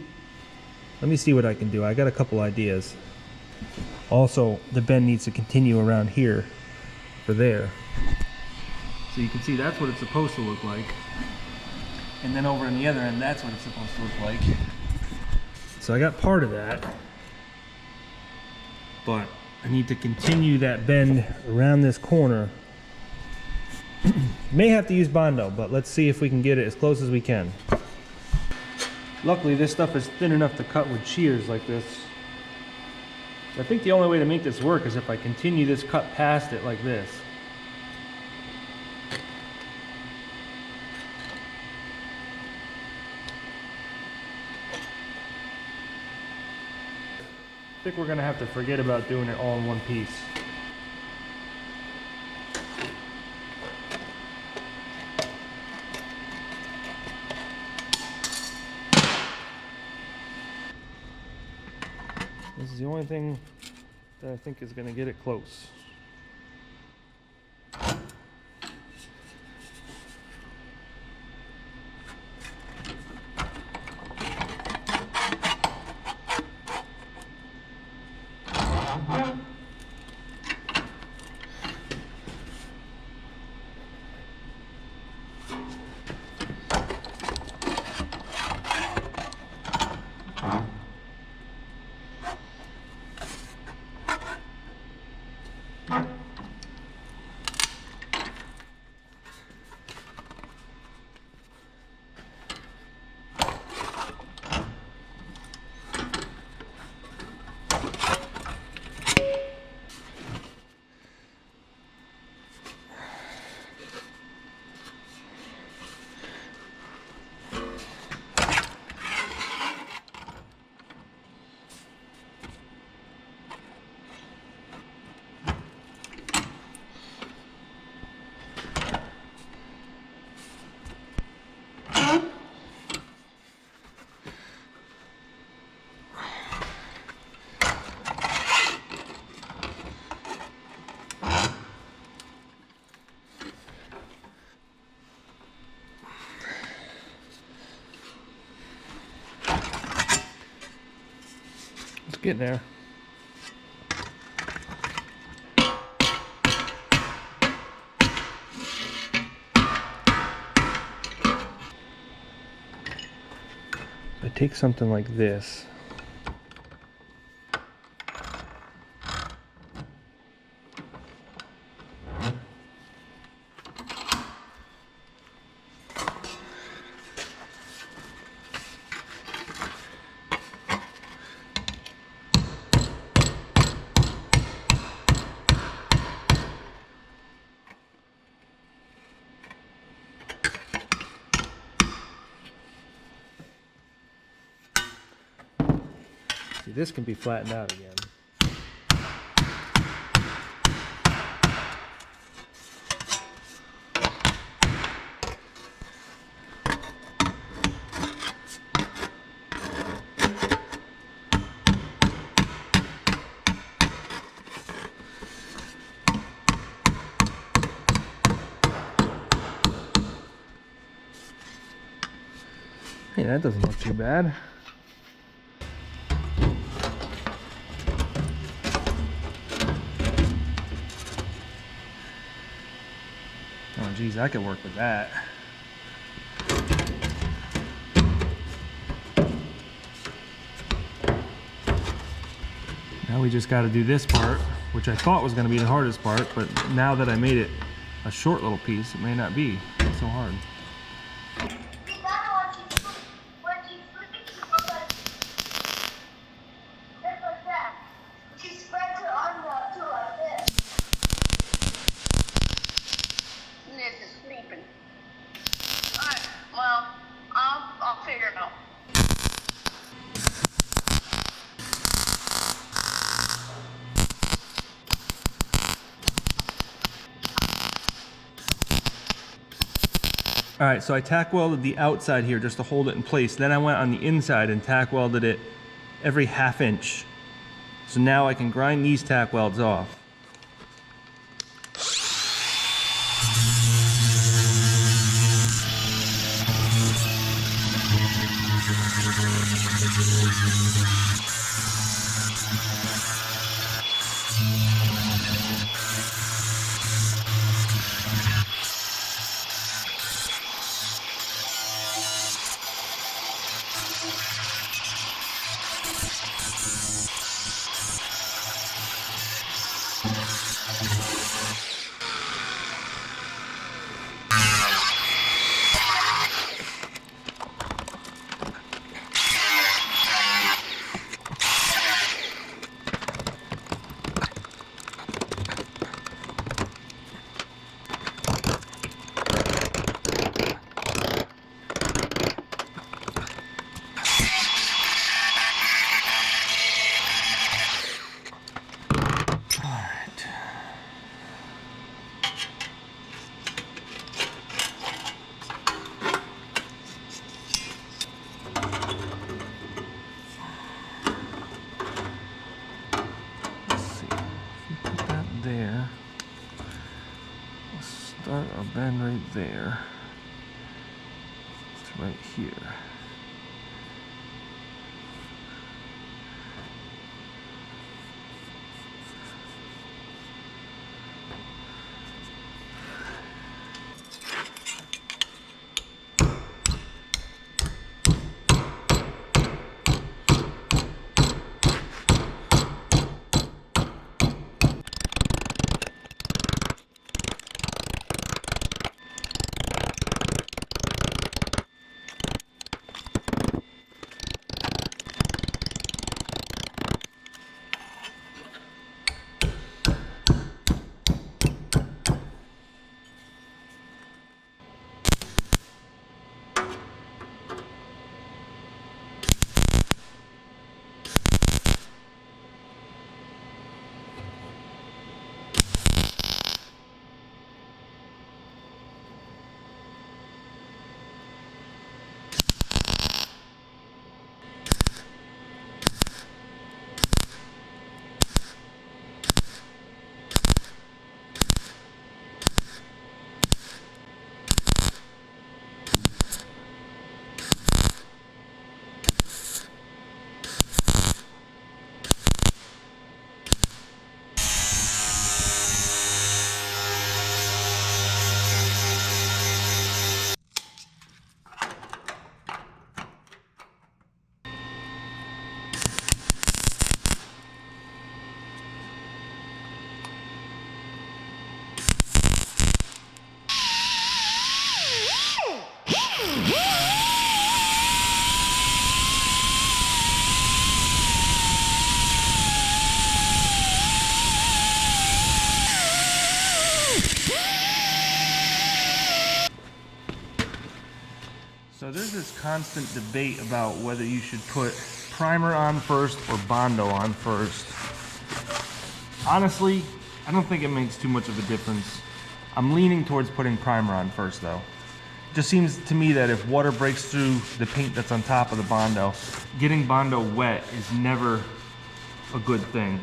what I can do. I got a couple ideas. Also, the bend needs to continue around here for there. So you can see that's what it's supposed to look like. And then over on the other end, that's what it's supposed to look like. So I got part of that, but I need to continue that bend around this corner. May have to use Bondo, but let's see if we can get it as close as we can. Luckily, this stuff is thin enough to cut with shears like this. I think the only way to make this work is if I continue this cut past it like this. I think we're gonna have to forget about doing it all in one piece. This is the only thing that I think is gonna get it close. Getting there. I take something like this. See, this can be flattened out again. Hey, that doesn't look too bad. geez, I could work with that. Now we just got to do this part, which I thought was going to be the hardest part, but now that I made it a short little piece, it may not be so hard. I'll figure it out. All right, so I tack welded the outside here just to hold it in place. Then I went on the inside and tack welded it every 1/2 inch. So now I can grind these tack welds off. There. Let's start our bend right there. It's right here. So there's this constant debate about whether you should put primer on first or Bondo on first. Honestly, I don't think it makes too much of a difference. I'm leaning towards putting primer on first though. It just seems to me that if water breaks through the paint that's on top of the Bondo, getting Bondo wet is never a good thing.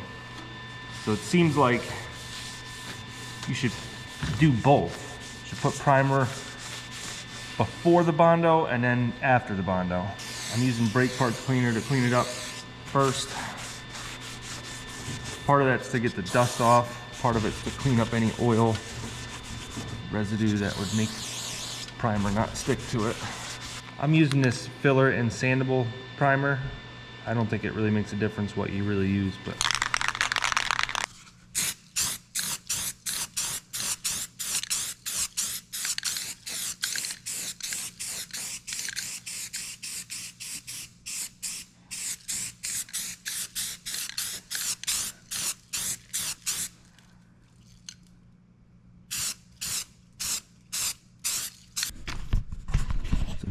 So it seems like you should do both. You should put primer before the Bondo and then after the Bondo. I'm using brake parts cleaner to clean it up first. Part of that's to get the dust off, part of it's to clean up any oil residue that would make primer not stick to it. I'm using this filler and sandable primer. I don't think it really makes a difference what you really use, but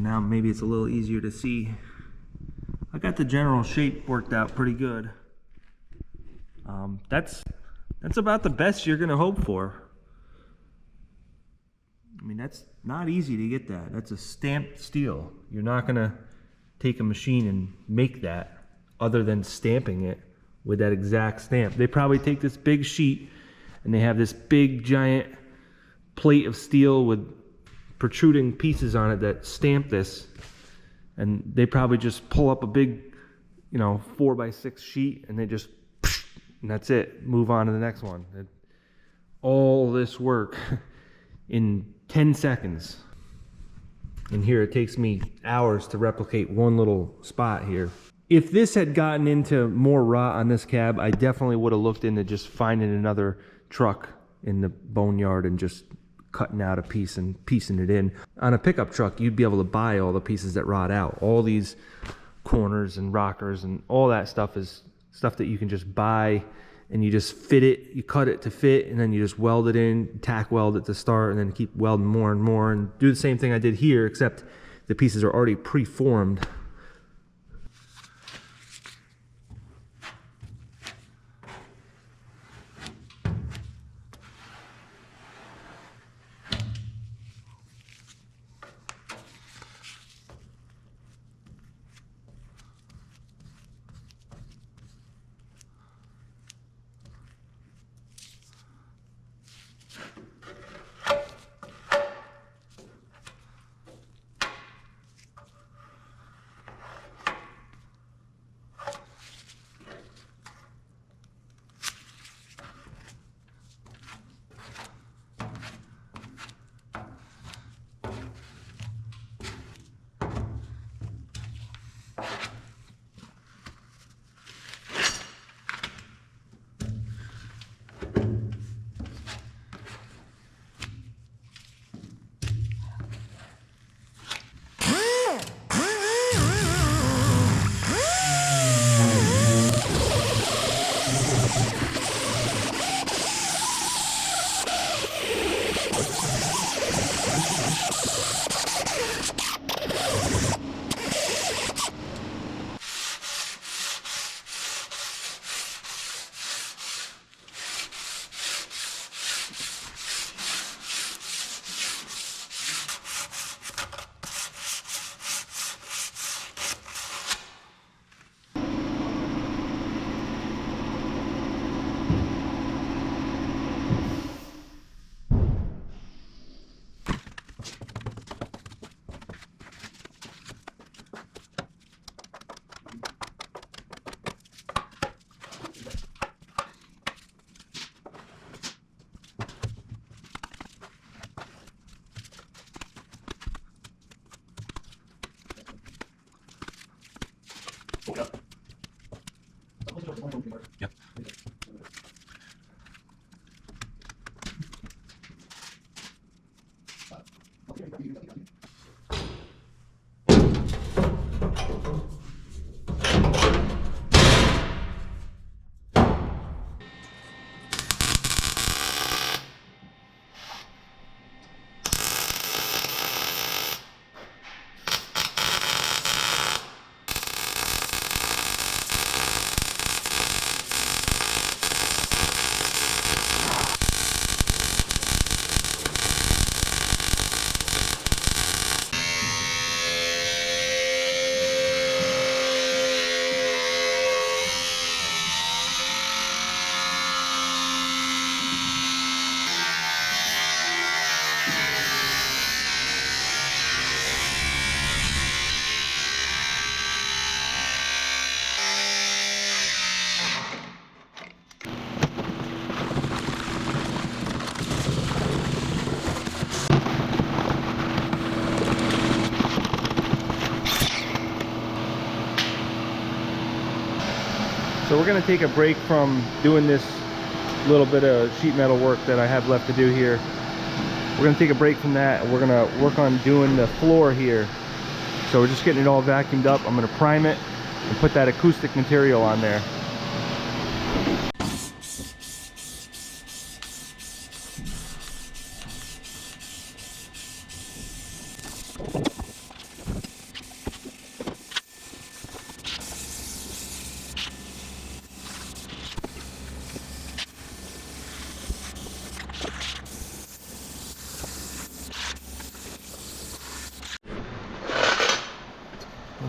now maybe it's a little easier to see. I got the general shape worked out pretty good. That's about the best you're gonna hope for. I mean, that's not easy to get that. That's a stamped steel. You're not gonna take a machine and make that other than stamping it with that exact stamp. They probably take this big sheet and they have this big giant plate of steel with protruding pieces on it that stamp this, and they probably just pull up a big, 4x6 sheet and they just, and that's it, move on to the next one. All this work in 10 seconds, and here it takes me hours to replicate one little spot here. If this had gotten into more rot on this cab, I definitely would have looked into just finding another truck in the boneyard and just cutting out a piece and piecing it in. On a pickup truck, you'd be able to buy all the pieces that rot out. All these corners and rockers and all that stuff is stuff that you can just buy, and you just fit it, you cut it to fit, and then you just weld it in, tack weld it to start, and then keep welding more and more, and do the same thing I did here, except the pieces are already pre-formed. we're gonna take a break from doing this little bit of sheet metal work that I have left to do here. We're gonna take a break from that and we're gonna work on doing the floor here. So we're just getting it all vacuumed up. I'm gonna prime it and put that acoustic material on there.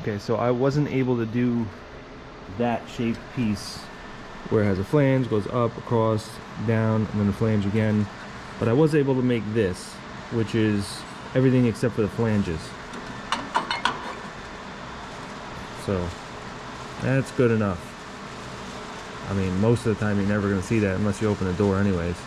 Okay, so I wasn't able to do that shaped piece where it has a flange, goes up, across, down, and then the flange again. But I was able to make this, which is everything except for the flanges. So that's good enough. I mean, most of the time you're never going to see that unless you open the door anyways.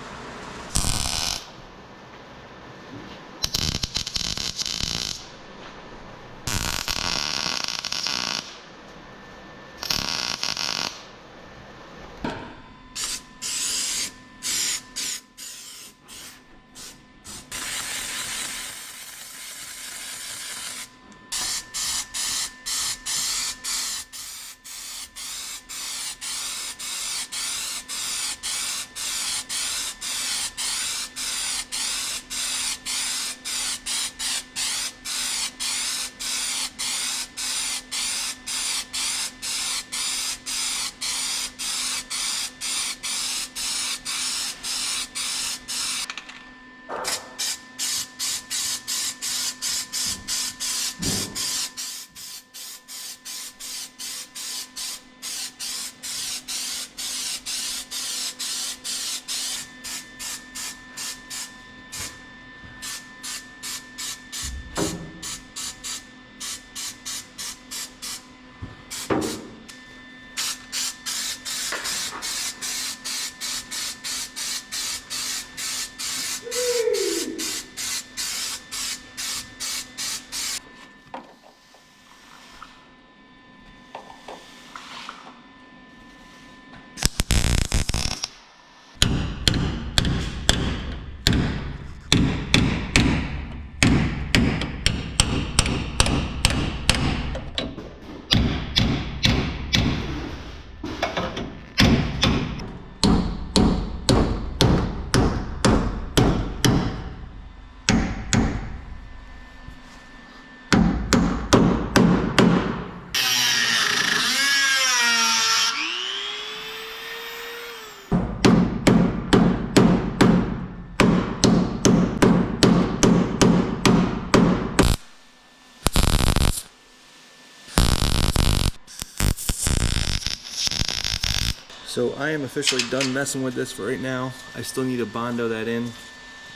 So I am officially done messing with this for right now. I still need to Bondo that in.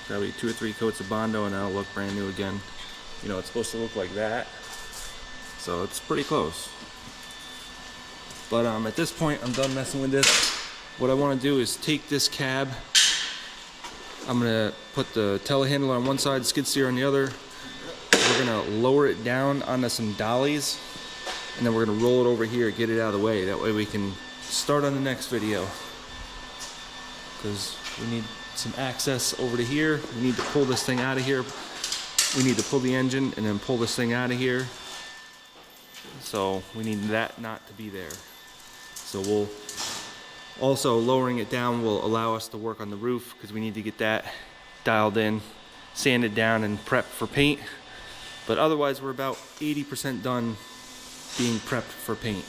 Probably 2 or 3 coats of Bondo and that'll look brand new again. You know, it's supposed to look like that. So it's pretty close. But at this point, I'm done messing with this. What I want to do is take this cab. I'm going to put the telehandler on one side, skid steer on the other. We're going to lower it down onto some dollies. And then we're going to roll it over here, get it out of the way. That way we can start on the next video, because we need some access over to here. We need to pull this thing out of here. We need to pull the engine and then pull this thing out of here. So we need that not to be there. So we'll also, lowering it down will allow us to work on the roof, because we need to get that dialed in, sanded down, and prepped for paint. But otherwise we're about 80% done being prepped for paint.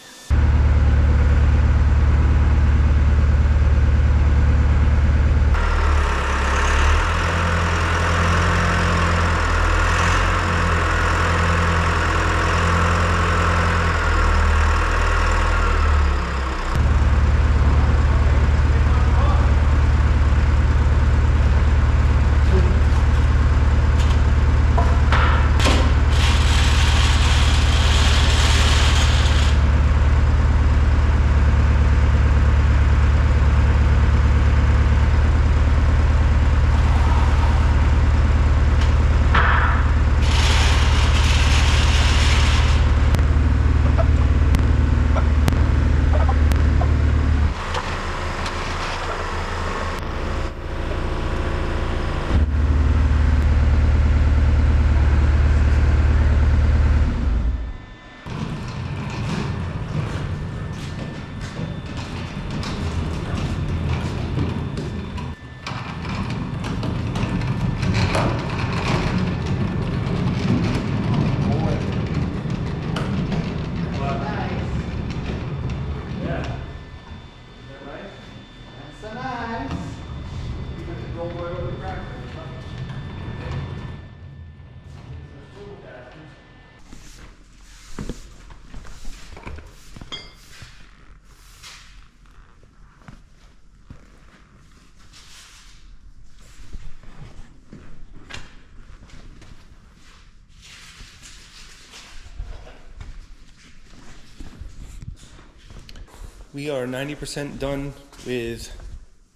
We are 90% done with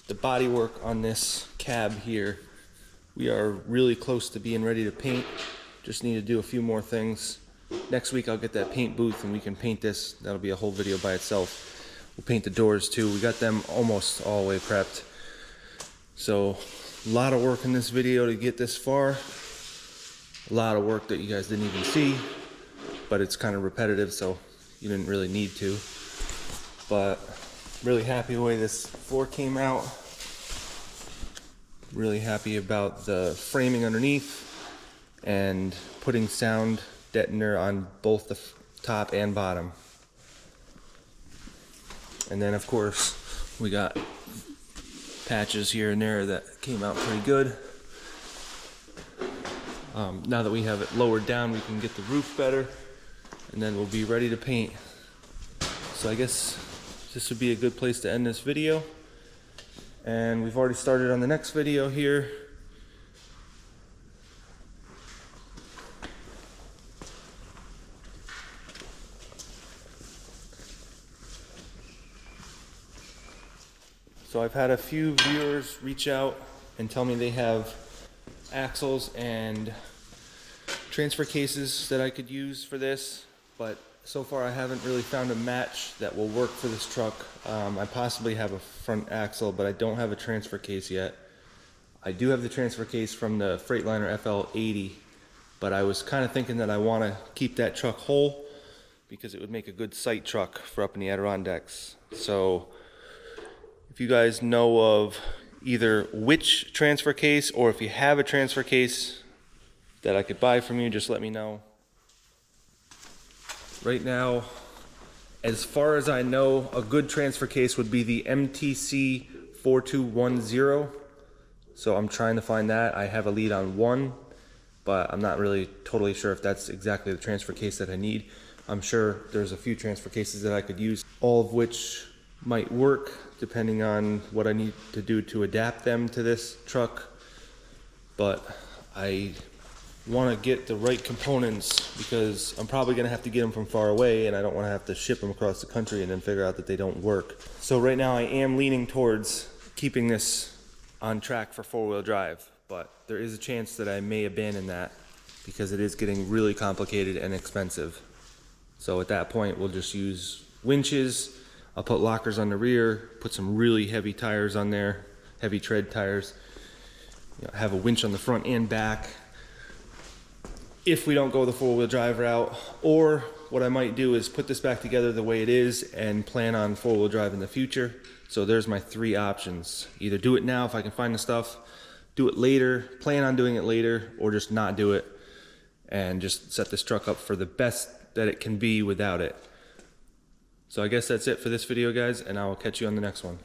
the body work on this cab here. We are really close to being ready to paint. Just need to do a few more things. Next week I'll get that paint booth and we can paint this. That'll be a whole video by itself. We'll paint the doors too. We got them almost all the way prepped. So a lot of work in this video to get this far. A lot of work that you guys didn't even see, but it's kind of repetitive, so you didn't really need to. But really happy the way this floor came out. Really happy about the framing underneath and putting sound deadener on both the top and bottom. And then of course we got patches here and there that came out pretty good. Now that we have it lowered down, we can get the roof better, and then we'll be ready to paint. So I guess this would be a good place to end this video. And we've already started on the next video here. So I've had a few viewers reach out and tell me they have axles and transfer cases that I could use for this, but so far I haven't really found a match that will work for this truck. I possibly have a front axle, but I don't have a transfer case yet. I do have the transfer case from the Freightliner FL80, but I was kind of thinking that I want to keep that truck whole because it would make a good sight truck for up in the Adirondacks. So if you guys know of either which transfer case, or if you have a transfer case that I could buy from you, just let me know. Right now, as far as I know, a good transfer case would be the MTC 4210. So I'm trying to find that. I have a lead on one, but I'm not really totally sure if that's exactly the transfer case that I need. I'm sure there's a few transfer cases that I could use, all of which might work depending on what I need to do to adapt them to this truck. But I want to get the right components because I'm probably going to have to get them from far away, and I don't want to have to ship them across the country and then figure out that they don't work. So right now I am leaning towards keeping this on track for four-wheel drive, but there is a chance that I may abandon that because it is getting really complicated and expensive. So at that point we'll just use winches. I'll put lockers on the rear, put some really heavy tires on there, heavy tread tires, have a winch on the front and back if we don't go the four-wheel drive route. Or what I might do is put this back together the way it is and plan on four-wheel drive in the future. So there's my three options. Either do it now if I can find the stuff, do it later, plan on doing it later, or just not do it and just set this truck up for the best that it can be without it. So I guess that's it for this video, guys, and I will catch you on the next one.